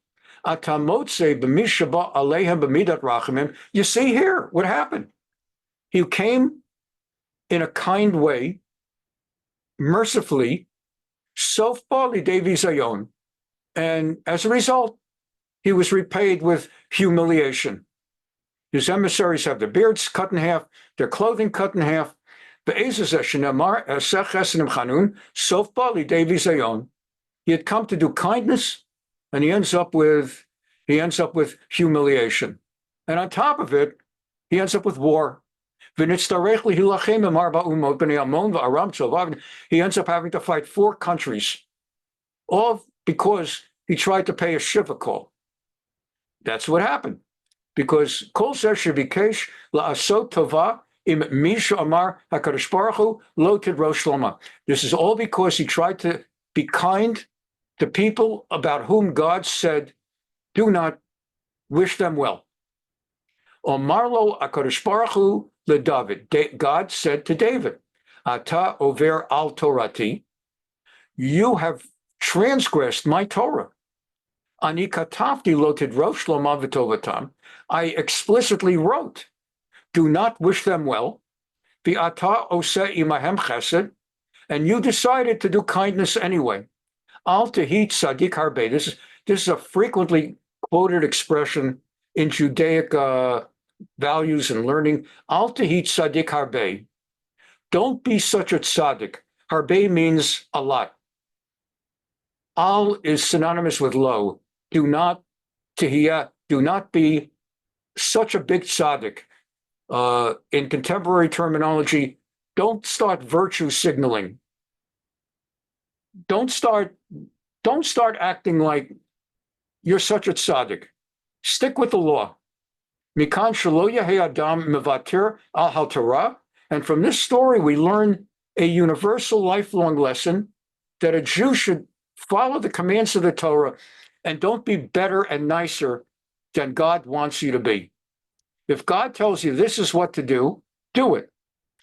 You see here what happened. He came in a kind way, mercifully, and as a result, he was repaid with humiliation. His emissaries have their beards cut in half, their clothing cut in half. He had come to do kindness, and he ends up with humiliation. And on top of it, he ends up with war. He ends up having to fight 4 countries, all because he tried to pay a shiva call. That's what happened. Because kol shebikesh la'asot tova im misha amar hakadosh baruch hu lo tidrosh shloma. This is all because he tried to be kind to people about whom God said, do not wish them well. Omar lo hakadosh baruch hu leDavid. God said to David, Ata over al Torati, you have transgressed my Torah. Ani katafti lo tidrosh shloma v'tovatam. I explicitly wrote, do not wish them well. V'ata oseh imahem chesed, and you decided to do kindness anyway. Al tehit sadik harbe. This is a frequently quoted expression in Judaic values and learning. Al tehit sadik harbe. Don't be such a tzaddik. Harbe means a lot. Al is synonymous with low. Do not be such a big tzaddik. In contemporary terminology, don't start virtue signaling. Don't start acting like you're such a tzaddik. Stick with the law. Mikan shelo yehei adam mevatir al haTorah. And from this story, we learn a universal lifelong lesson that a Jew should follow the commands of the Torah and don't be better and nicer than God wants you to be. If God tells you this is what to do, do it.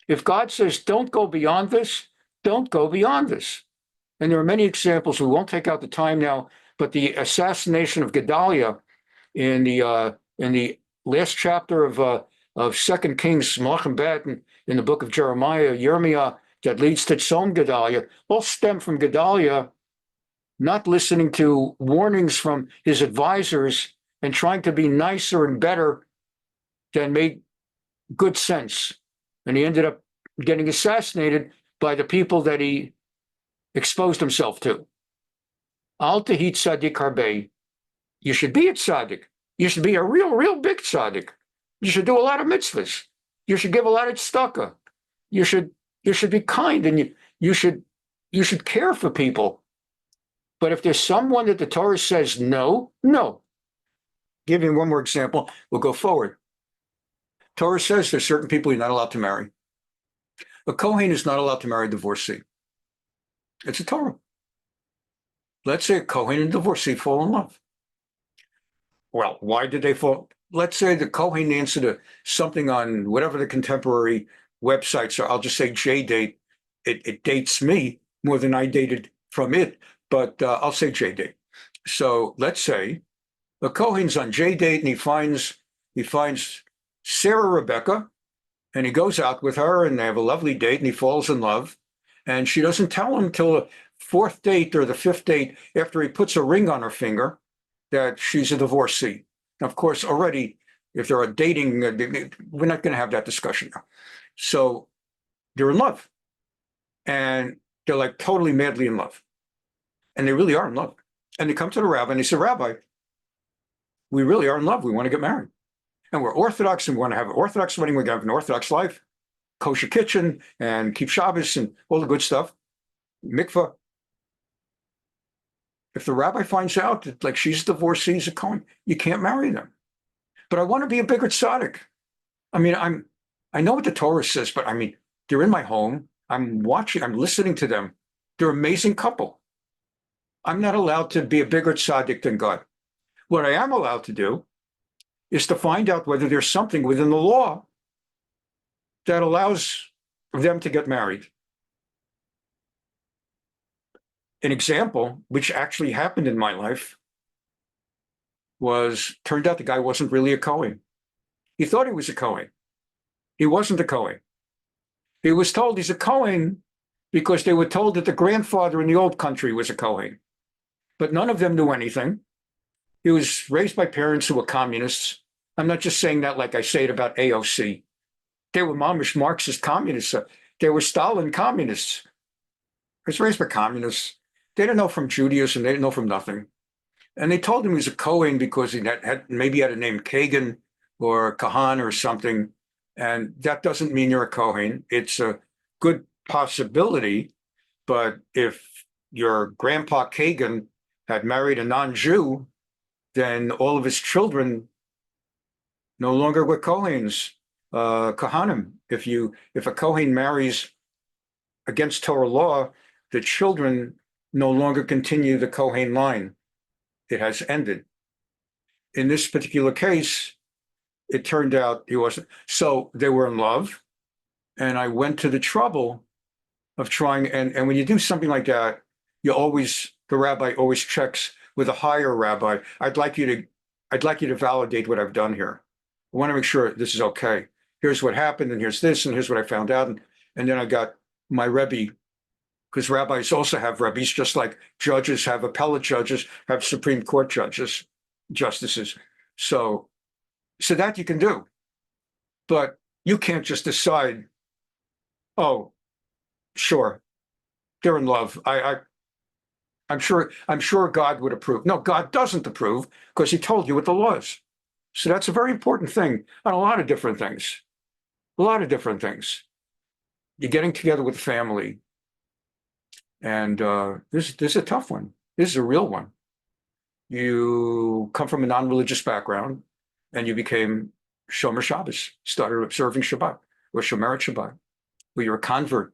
If God says don't go beyond this, don't go beyond this. And there are many examples. We won't take out the time now, but the assassination of Gedaliah in the last chapter of 2 Kings, Malachim Bet, in the book of Jeremiah, that leads to Tzom Gedaliah, all stem from Gedaliah not listening to warnings from his advisors and trying to be nicer and better than made good sense. And he ended up getting assassinated by the people that he exposed himself to. Al tehit tzaddik harbe. You should be a tzaddik. You should be a real big tzaddik. You should do a lot of mitzvahs. You should give a lot of tzedakah. You should be kind, and you should care for people. But if there's someone that the Torah says no. Give you one more example. We'll go forward. Torah says there's certain people you're not allowed to marry. A Kohen is not allowed to marry a divorcee. It's a Torah. Let's say a Kohen and divorcee fall in love. Well, why did they fall? Let's say the Kohen answered something on whatever the contemporary websites are. I'll just say JDate. It dates me more than I dated from it, but I'll say JDate. So let's say the Kohen's on JDate and he finds Sarah Rebecca, and he goes out with her and they have a lovely date and he falls in love. And she doesn't tell him till the fourth date or the fifth date after he puts a ring on her finger that she's a divorcee. Of course, already, if they're dating, we're not going to have that discussion now. So they're in love and they're like totally madly in love. And they really are in love. And they come to the rabbi and they say, Rabbi, we really are in love. We want to get married. And we're Orthodox and we want to have an Orthodox wedding. We're going to have an Orthodox life, kosher kitchen and keep Shabbos and all the good stuff. Mikvah. If the rabbi finds out that like she's a divorcee, he's a Kohen, you can't marry them. But I want to be a bigger tzaddik. I mean, I know what the Torah says, but I mean, they're in my home. I'm watching, I'm listening to them. They're an amazing couple. I'm not allowed to be a bigger tzaddik than God. What I am allowed to do is to find out whether there's something within the law that allows them to get married. An example, which actually happened in my life, turned out the guy wasn't really a Kohen. He thought he was a Kohen. He wasn't a Kohen. He was told he's a Kohen because they were told that the grandfather in the old country was a Kohen. But none of them knew anything. He was raised by parents who were communists. I'm not just saying that like I say it about AOC. They were mamish Marxist communists. They were Stalin communists. He was raised by communists. They didn't know from Judaism. They didn't know from nothing. And they told him he was a Kohen because he maybe had a name Kagan or Kahan or something. And that doesn't mean you're a Kohen. It's a good possibility. But if your grandpa Kagan had married a non-Jew, then all of his children no longer were Kohens, Kohanim. If a Kohen marries against Torah law, the children no longer continue the Kohen line. It has ended. In this particular case, it turned out he wasn't. So they were in love, and I went to the trouble of trying. And when you do something like that, the rabbi always checks with a higher rabbi. I'd like you to validate what I've done here. I want to make sure this is okay. Here's what happened, and here's this, and here's what I found out. And then I got my Rebbe, because rabbis also have rebbes, just like judges have appellate judges, have Supreme Court justices. So that you can do. But you can't just decide, oh, sure, they're in love. I'm sure God would approve. No, God doesn't approve because he told you what the law is. So that's a very important thing on a lot of different things. A lot of different things. You're getting together with family. And this is a tough one. This is a real one. You come from a non-religious background and you became Shomer Shabbos, started observing Shabbat or Shomeret Shabbat, or you're a convert.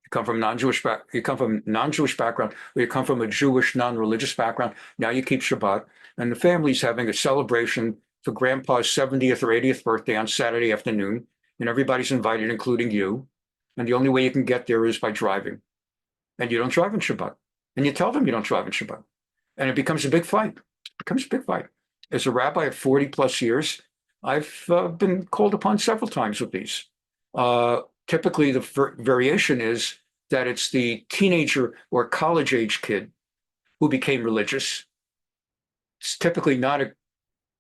You come from non-Jewish background, or you come from a Jewish non-religious background. Now you keep Shabbat, and the family's having a celebration for Grandpa's 70th or 80th birthday on Saturday afternoon, and everybody's invited, including you. And the only way you can get there is by driving. And you don't drive on Shabbat. And you tell them you don't drive on Shabbat. And it becomes a big fight. As a rabbi of 40 plus years, I've been called upon several times with these. Typically, the variation is that it's the teenager or college age kid who became religious. It's typically not a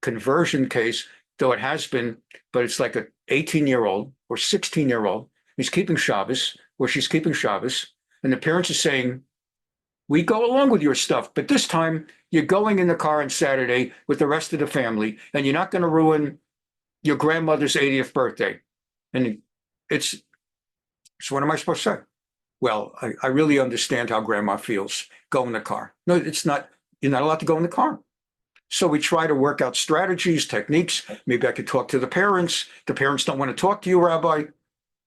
conversion case, though it has been, but it's like an 18-year-old or 16-year-old who's keeping Shabbos, or she's keeping Shabbos, and the parents are saying, we go along with your stuff, but this time you're going in the car on Saturday with the rest of the family, and you're not going to ruin your grandmother's 80th birthday. And it's what am I supposed to say? Well, I really understand how grandma feels. Go in the car. No, it's not. You're not allowed to go in the car. So we try to work out strategies, techniques. Maybe I could talk to the parents. The parents don't want to talk to you, Rabbi.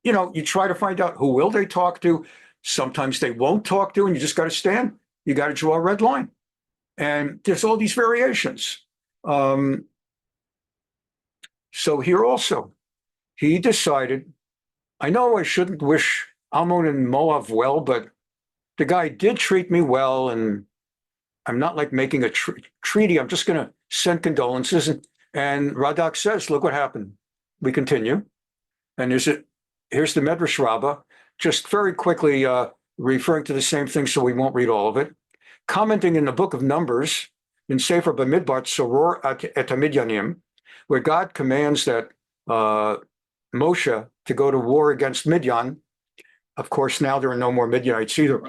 You try to find out who will they talk to. Sometimes they won't talk to, and you just got to stand. You got to draw a red line. And there's all these variations. So here also, he decided, I know I shouldn't wish Ammon and Moav well, but the guy did treat me well, and I'm not like making a treaty. I'm just going to send condolences. And Radak says, look what happened. We continue. And here's the Medrash Rabbah, just very quickly referring to the same thing, so we won't read all of it. Commenting in the book of Numbers, in Sefer Bamidbar Tzoror et Midyanim, where God commands that Moshe to go to war against Midian. Of course, now there are no more Midianites either.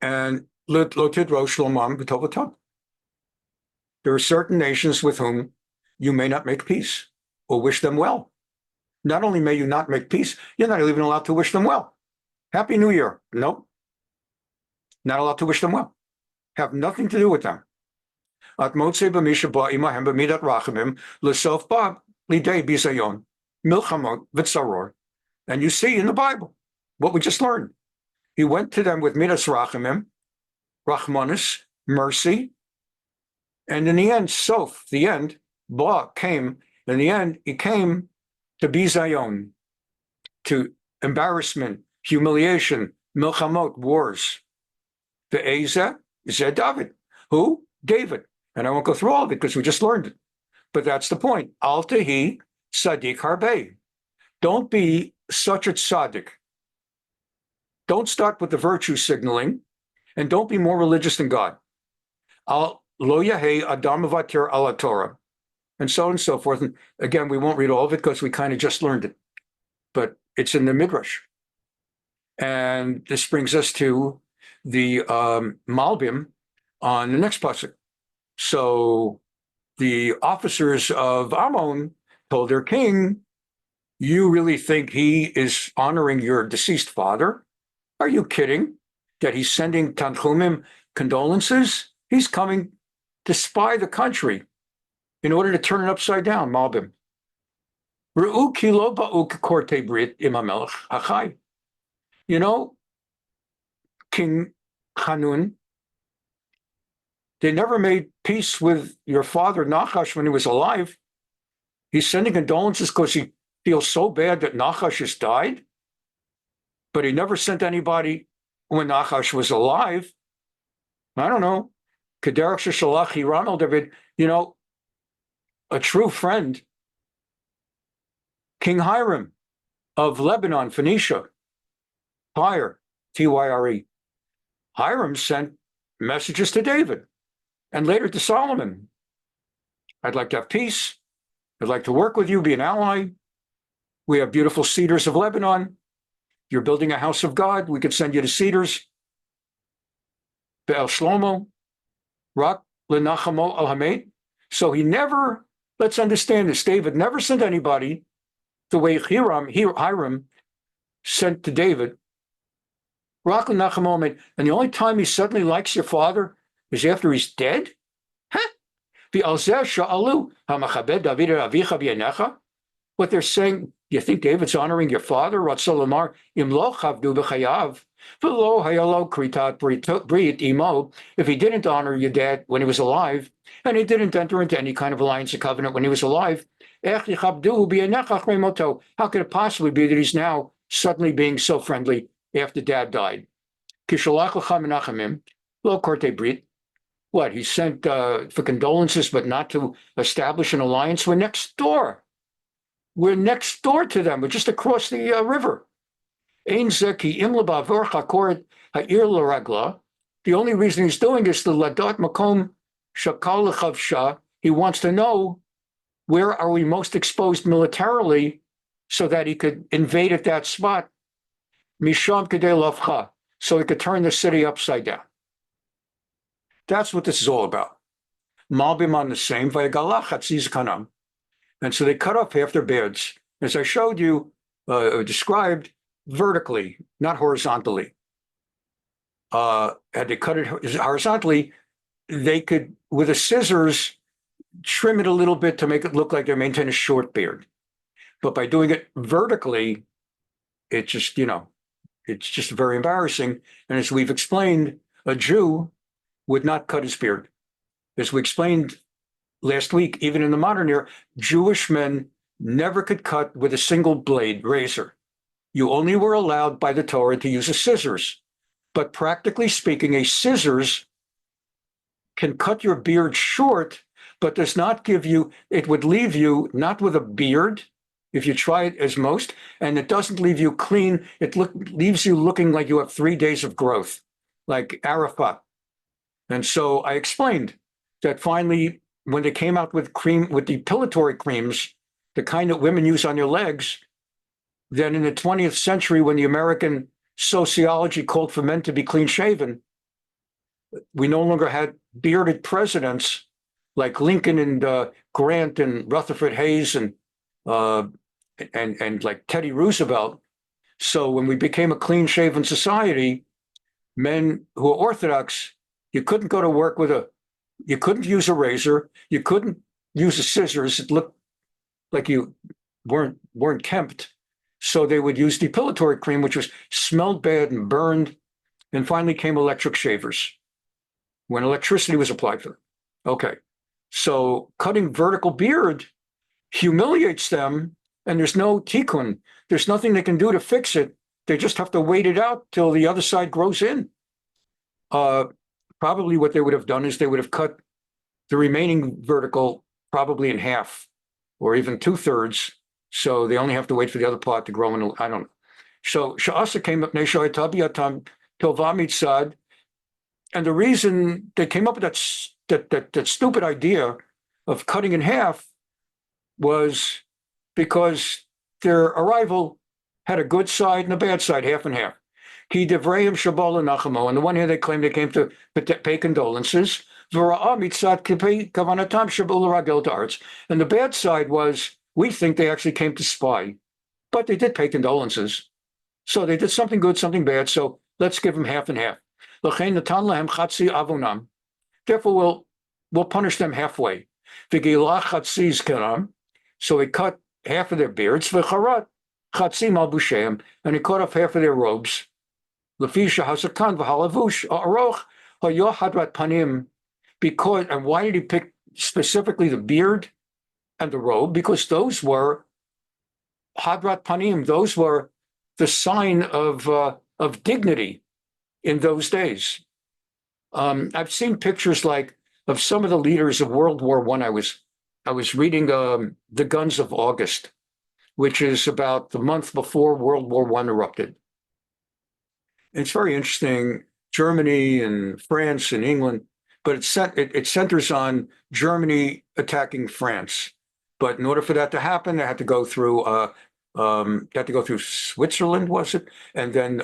And Lotid Rosh Lomam B'Tovatam. There are certain nations with whom you may not make peace or wish them well. Not only may you not make peace, you're not even allowed to wish them well. Happy New Year. Nope. Not allowed to wish them well. Have nothing to do with them. And you see in the Bible what we just learned. He went to them with midas rachamim, rachmanis, mercy, and in the end, sof, the end, ba came. In the end, he came to bizayon, to embarrassment, humiliation, milchamot, wars. The Eza is David. Who? David. And I won't go through all of it because we just learned it. But that's the point. Al tehi tzaddik harbe. Don't be such a tzaddik. Don't start with the virtue signaling, and don't be more religious than God. Al lo yahei adam avatir ala Torah, and so on and so forth. And again, we won't read all of it because we kind of just learned it. But it's in the Midrash. And this brings us to the Malbim on the next pasuk. So the officers of Ammon told their king, you really think he is honoring your deceased father? Are you kidding? That he's sending tanchumim, condolences? He's coming to spy the country in order to turn it upside down, Malbim. Re'u ki lo ba'u k'kortei brit im hamelech hachai. You know, King Chanun, they never made peace with your father Nachash when he was alive. He's sending condolences because he feels so bad that Nachash has died. But he never sent anybody when Nachash was alive. I don't know. Kederach Shalach Hiram David, you know, a true friend, King Hiram of Lebanon, Phoenicia, Tyre, Tyre. Hiram sent messages to David and later to Solomon. I'd like to have peace. I'd like to work with you, be an ally. We have beautiful cedars of Lebanon. You're building a house of God. We could send you to cedars. Be'el Shlomo, Rak Lenachamo Al Hamed. So he never, let's understand this, David never sent anybody the way Hiram sent to David. Rak Lenachamo Al Hamed. And the only time he suddenly likes your father is after he's dead? Huh? What they're saying, you think David's honoring your father? If he didn't honor your dad when he was alive, and he didn't enter into any kind of alliance or covenant when he was alive, how could it possibly be that he's now suddenly being so friendly after dad died? What, he sent for condolences, but not to establish an alliance? We're next door. We're next door to them. We're just across the river. The only reason he's doing is the Ladat Makom Shakal Chavsha. He wants to know where are we most exposed militarily so that he could invade at that spot. Misham Kedei Lavcha, so he could turn the city upside down. That's what this is all about. Malbim on the same, Vayagalach Hatziz Kanam. And so they cut off half their beards, as I showed you, described vertically, not horizontally. Had they cut it horizontally, they could, with the scissors, trim it a little bit to make it look like they maintain a short beard. But by doing it vertically, it just, you know, it's just very embarrassing. And as we've explained, a Jew would not cut his beard. As we explained last week, even in the modern era, Jewish men never could cut with a single blade razor. You only were allowed by the Torah to use a scissors. But practically speaking, a scissors can cut your beard short, but does not give you, it would leave you not with a beard, if you try it as most, and it doesn't leave you clean. It leaves you looking like you have 3 days of growth, like Arafat. And so I explained that finally, when they came out with depilatory creams, the kind that women use on your legs, then in the 20th century, when the American sociology called for men to be clean shaven, we no longer had bearded presidents like Lincoln and Grant and Rutherford Hayes and like Teddy Roosevelt. So when we became a clean shaven society, men who were Orthodox, you couldn't go to work you couldn't use a razor, you couldn't use a scissors. It looked like you weren't kempt. So they would use depilatory cream, which smelled bad and burned. And finally came electric shavers when electricity was applied for them. Okay, so cutting vertical beard humiliates them, and there's no tikkun. There's nothing they can do to fix it. They just have to wait it out till the other side grows in. Probably what they would have done is they would have cut the remaining vertical probably in half or even 2/3. So they only have to wait for the other part to grow in. I don't know. So Sha'asa came up, Tovamitzad, and the reason they came up with that stupid idea of cutting in half was because their arrival had a good side and a bad side, half and half. Ki devreim shabal nachamo. On the one hand, they claimed they came to pay condolences. And the bad side was, we think they actually came to spy, but they did pay condolences. So they did something good, something bad. So let's give them half and half. Therefore, we'll punish them halfway. So he cut half of their beards, and he cut off half of their robes. Because, and why did he pick specifically the beard and the robe? Because those were hadrat panim, those were the sign of dignity in those days. I've seen pictures like of some of the leaders of World War I. I was reading The Guns of August, which is about the month before World War I erupted. It's very interesting, Germany and France and England, but it centers on Germany attacking France. But in order for that to happen, they had to go through Switzerland, was it? And then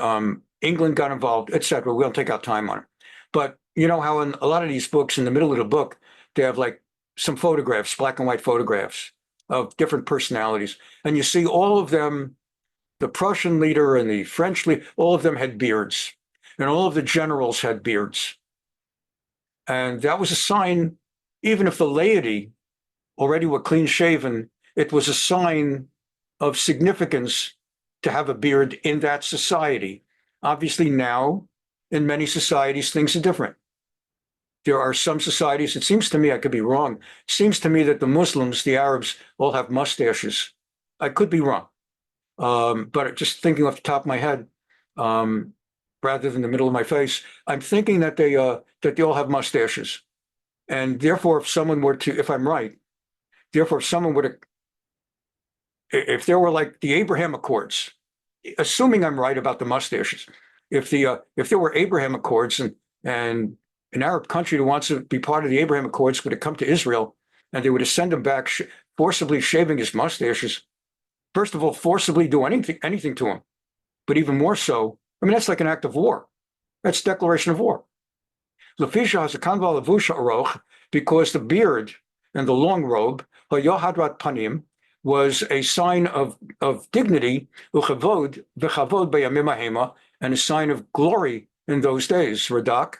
England got involved, etc. We don't take our time on it. But you know how in a lot of these books, in the middle of the book, they have like some photographs, black and white photographs of different personalities. And you see all of them, the Prussian leader and the French leader, all of them had beards. And all of the generals had beards. And that was a sign, even if the laity already were clean shaven, it was a sign of significance to have a beard in that society. Obviously now, in many societies, things are different. There are some societies, it seems to me, I could be wrong, it seems to me that the Muslims, the Arabs, all have mustaches. I could be wrong. But just thinking off the top of my head, rather than the middle of my face, I'm thinking that they all have mustaches. And therefore, if someone were to, if I'm right, therefore, if someone were to, if there were like the Abraham Accords, assuming I'm right about the mustaches, if there were Abraham Accords and an Arab country that wants to be part of the Abraham Accords would have come to Israel and they would have sent him back forcibly shaving his mustaches. First of all, forcibly do anything to him, but even more so, I mean, that's like an act of war. That's declaration of war. Lefisha has a convey levusha aroch, because the beard and the long robe, hadrat panim, was a sign of dignity, uchavod v'chavod b'yamim ha'hema, and a sign of glory in those days. Radak,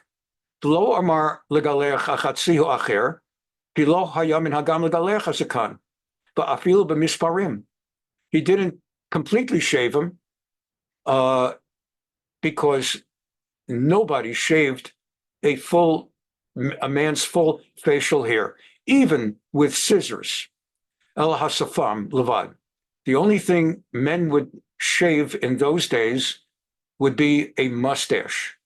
lo amar legaleach achatzihu acher, ki lo haya min hagam legaleach hazakan, but afilu b'misparim. He didn't completely shave him, because nobody shaved a man's full facial hair, even with scissors. El hasafam levad. The only thing men would shave in those days would be a mustache.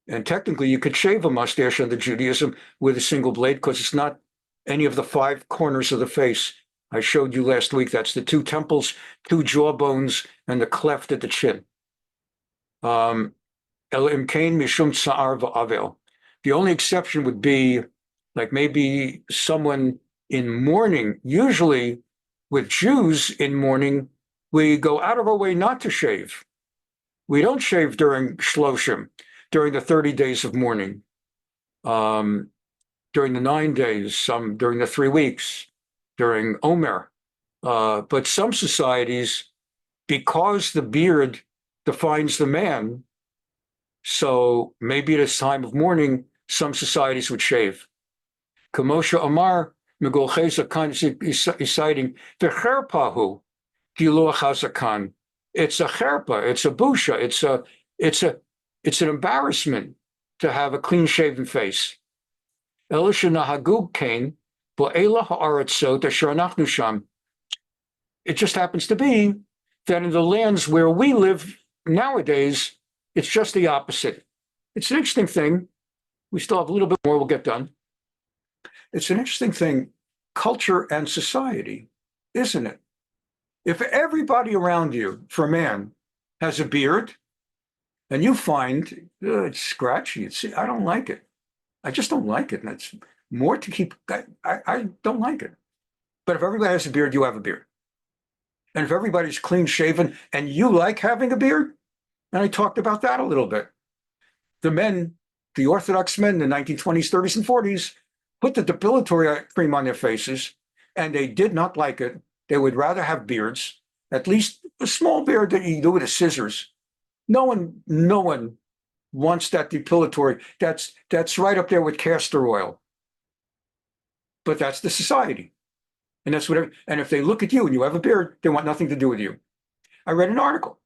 And technically, you could shave a mustache under Judaism with a single blade because it's not any of the 5 corners of the face. I showed you last week. That's the 2 temples, 2 jawbones, and the cleft at the chin. El imkain mishum tsa'ar va'avel. The only exception would be like maybe someone in mourning. Usually with Jews in mourning, we go out of our way not to shave. We don't shave during Shloshim, during the 30 days of mourning, during the 9 days, some during the 3 weeks, during Omer. But some societies, because the beard defines the man, so maybe at a time of mourning, some societies would shave. Kamosha Amar, Migol Chezakan is citing the Cherpahu, Giluach Hazakan. It's a cherpa, it's a busha, it's an embarrassment to have a clean-shaven face. Elisha Nahagug Kain, Bo'ela Ha'aratzot Asher Anachnu Sham. It just happens to be that in the lands where we live nowadays, it's just the opposite. It's an interesting thing. We still have a little bit more we'll get done. It's an interesting thing, culture and society, isn't it? If everybody around you, for a man, has a beard, and you find it's scratchy, I don't like it. I just don't like it. And it's more to keep, I don't like it. But if everybody has a beard, you have a beard. And if everybody's clean shaven and you like having a beard, and I talked about that a little bit. The men, the Orthodox men in the 1920s, 30s, and 40s put the depilatory cream on their faces, and they did not like it. They would rather have beards, at least a small beard that you do with the scissors. No one wants that depilatory. That's right up there with castor oil. But that's the society. And that's whatever. And if they look at you and you have a beard, they want nothing to do with you. I read an article,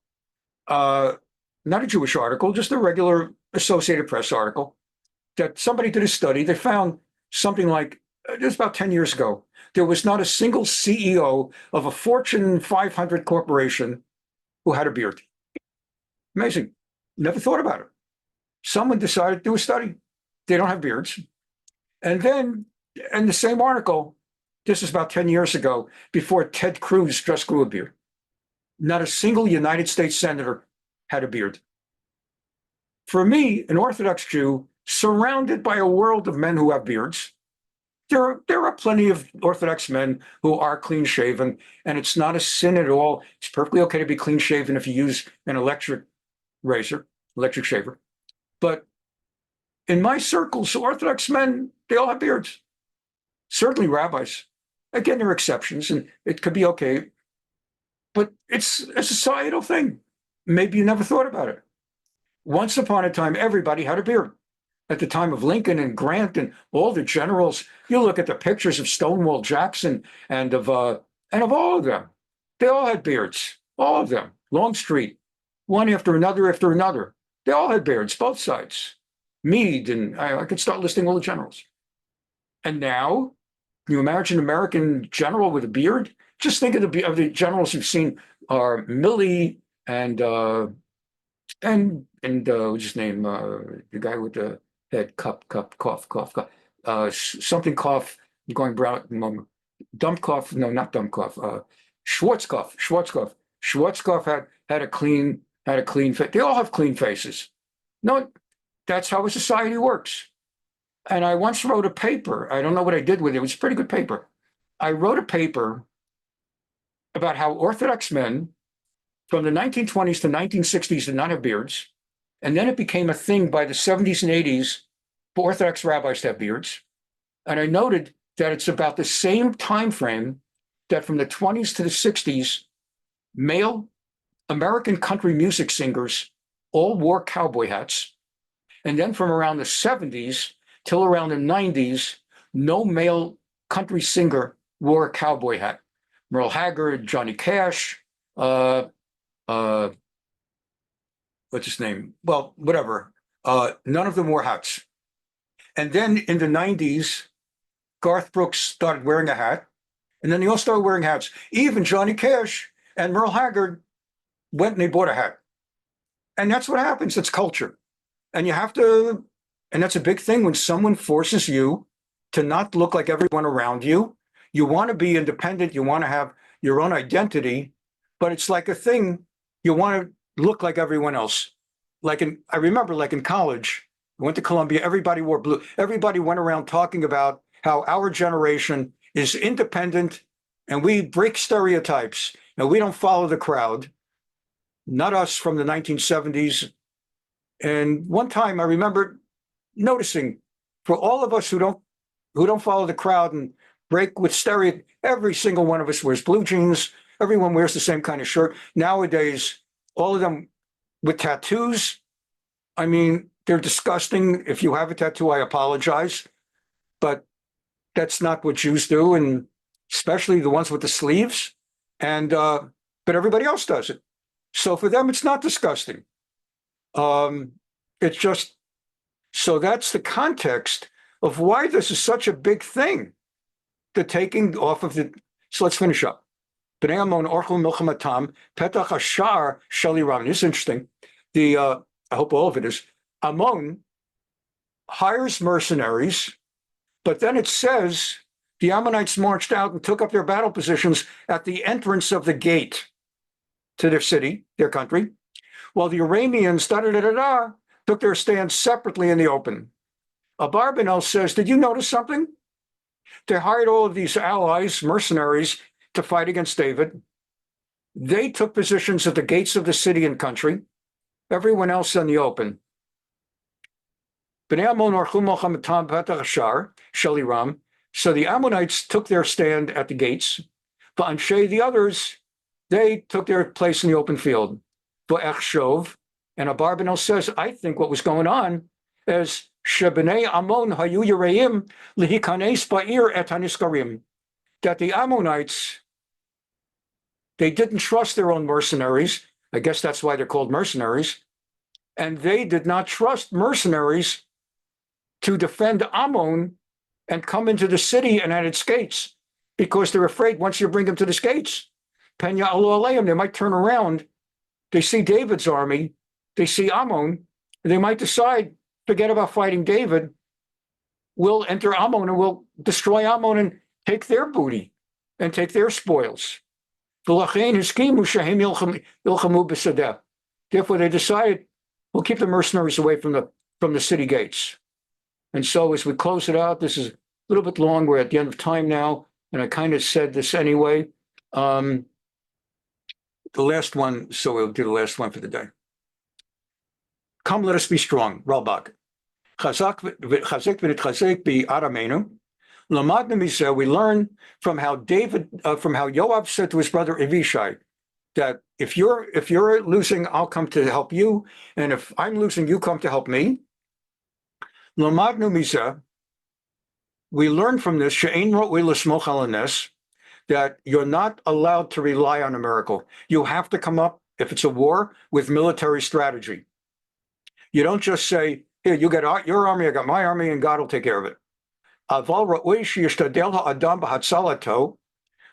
not a Jewish article, just a regular Associated Press article, that somebody did a study. They found something like, it was about 10 years ago, there was not a single CEO of a Fortune 500 corporation who had a beard. Amazing. Never thought about it. Someone decided to do a study. They don't have beards. And then in the same article, this is about 10 years ago, before Ted Cruz just grew a beard. Not a single United States senator had a beard. For me, an Orthodox Jew, surrounded by a world of men who have beards, there are plenty of Orthodox men who are clean-shaven, and it's not a sin at all. It's perfectly okay to be clean-shaven if you use an electric razor, electric shaver. But in my circles, Orthodox men, they all have beards. Certainly rabbis. Again, there are exceptions, and it could be okay. But it's a societal thing. Maybe you never thought about it. Once upon a time, everybody had a beard. At the time of Lincoln and Grant and all the generals, you look at the pictures of Stonewall Jackson and of all of them. They all had beards, all of them. Longstreet, one after another after another. They all had beards, both sides. Meade, and I could start listing all the generals. And now, can you imagine an American general with a beard? Just think of the generals you've seen are Milley and what's his name? The guy with the head cough, something cough, going brown, dump cough. No, not dump cough. Schwarzkopf. Schwarzkopf had a clean face. They all have clean faces. No, that's how a society works. And I once wrote a paper. I don't know what I did with it. It was a pretty good paper. I wrote a paper about how Orthodox men from the 1920s to 1960s did not have beards. And then it became a thing by the 70s and 80s for Orthodox rabbis to have beards. And I noted that it's about the same time frame that from the 20s to the 60s, male American country music singers all wore cowboy hats. And then from around the 70s till around the 90s, no male country singer wore a cowboy hat. Merle Haggard, Johnny Cash, what's his name? Well, whatever. None of them wore hats. And then in the 90s, Garth Brooks started wearing a hat. And then they all started wearing hats. Even Johnny Cash and Merle Haggard went and they bought a hat. And that's what happens. It's culture. And you have to, and that's a big thing when someone forces you to not look like everyone around you. You want to be independent. You want to have your own identity, but it's like a thing. You want to look like everyone else. I remember like in college, I went to Columbia, everybody wore blue. Everybody went around talking about how our generation is independent and we break stereotypes and we don't follow the crowd. Not us from the 1970s. And one time I remember noticing for all of us who don't follow the crowd and break with stereotypes, every single one of us wears blue jeans. Everyone wears the same kind of shirt. Nowadays, all of them with tattoos. I mean, they're disgusting. If you have a tattoo, I apologize. But that's not what Jews do, and especially the ones with the sleeves. And but everybody else does it. So for them, it's not disgusting. It's just, so that's the context of why this is such a big thing. The taking off of the, so let's finish up. Bnei Ammon orchu milchamatam petach hashar shaliram. This is interesting. I hope all of it is. Ammon hires mercenaries, but then it says the Ammonites marched out and took up their battle positions at the entrance of the gate to their city, their country, while the Arameans took their stand separately in the open. Abarbanel says, did you notice something? They hired all of these allies, mercenaries, to fight against David. They took positions at the gates of the city and country, everyone else in the open. So the Ammonites took their stand at the gates. But Anshe, the others, they took their place in the open field. And Abarbanel says, I think what was going on is Shebnei Ammon hayu yireim lihikanes ba'ir et haniskarim, that the Ammonites, they didn't trust their own mercenaries. I guess that's why they're called mercenaries. And they did not trust mercenaries to defend Ammon and come into the city and at its gates, because they're afraid once you bring them to the gates, Penya alu aleim, they might turn around. They see David's army, they see Ammon, and they might decide, forget about fighting David. We'll enter Ammon and we'll destroy Ammon and take their booty and take their spoils. Therefore, they decided, we'll keep the mercenaries away from the city gates. And so as we close it out, this is a little bit long. We're at the end of time now, and I kind of said this anyway. The last one, so we'll do the last one for the day. Come, let us be strong. Ralbach. We learn from how Yoav said to his brother Avishai, that if you're losing, I'll come to help you, and if I'm losing, you come to help me. We learn from this that you're not allowed to rely on a miracle. You have to come up, if it's a war, with military strategy. You don't just say, here, you got your army, I got my army, and God will take care of it.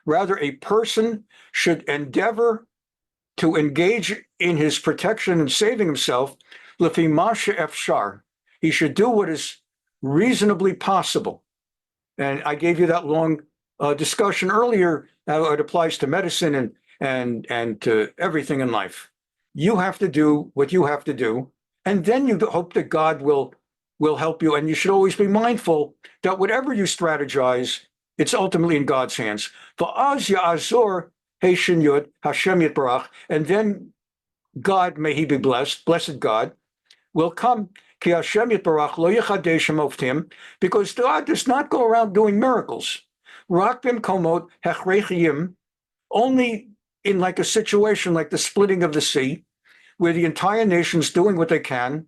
Rather, a person should endeavor to engage in his protection and saving himself. He should do what is reasonably possible. And I gave you that long discussion earlier, how it applies to medicine and to everything in life. You have to do what you have to do, and then you hope that God will help you. And you should always be mindful that whatever you strategize, it's ultimately in God's hands. And then God, may he be blessed, blessed God, will come. Because God does not go around doing miracles. Only in like a situation like the splitting of the sea, where the entire nation's doing what they can,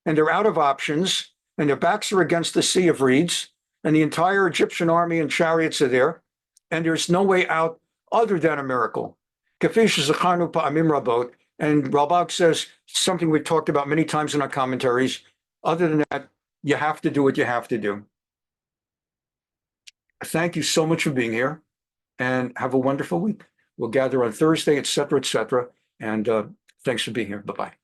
and they're out of options, and their backs are against the sea of reeds, and the entire Egyptian army and chariots are there, and there's no way out other than a miracle. And And Ralbach says something we've talked about many times in our commentaries. Other than that, you have to do what you have to do. Thank you so much for being here, and have a wonderful week. We'll gather on Thursday, et cetera, et cetera. And thanks for being here. Bye-bye.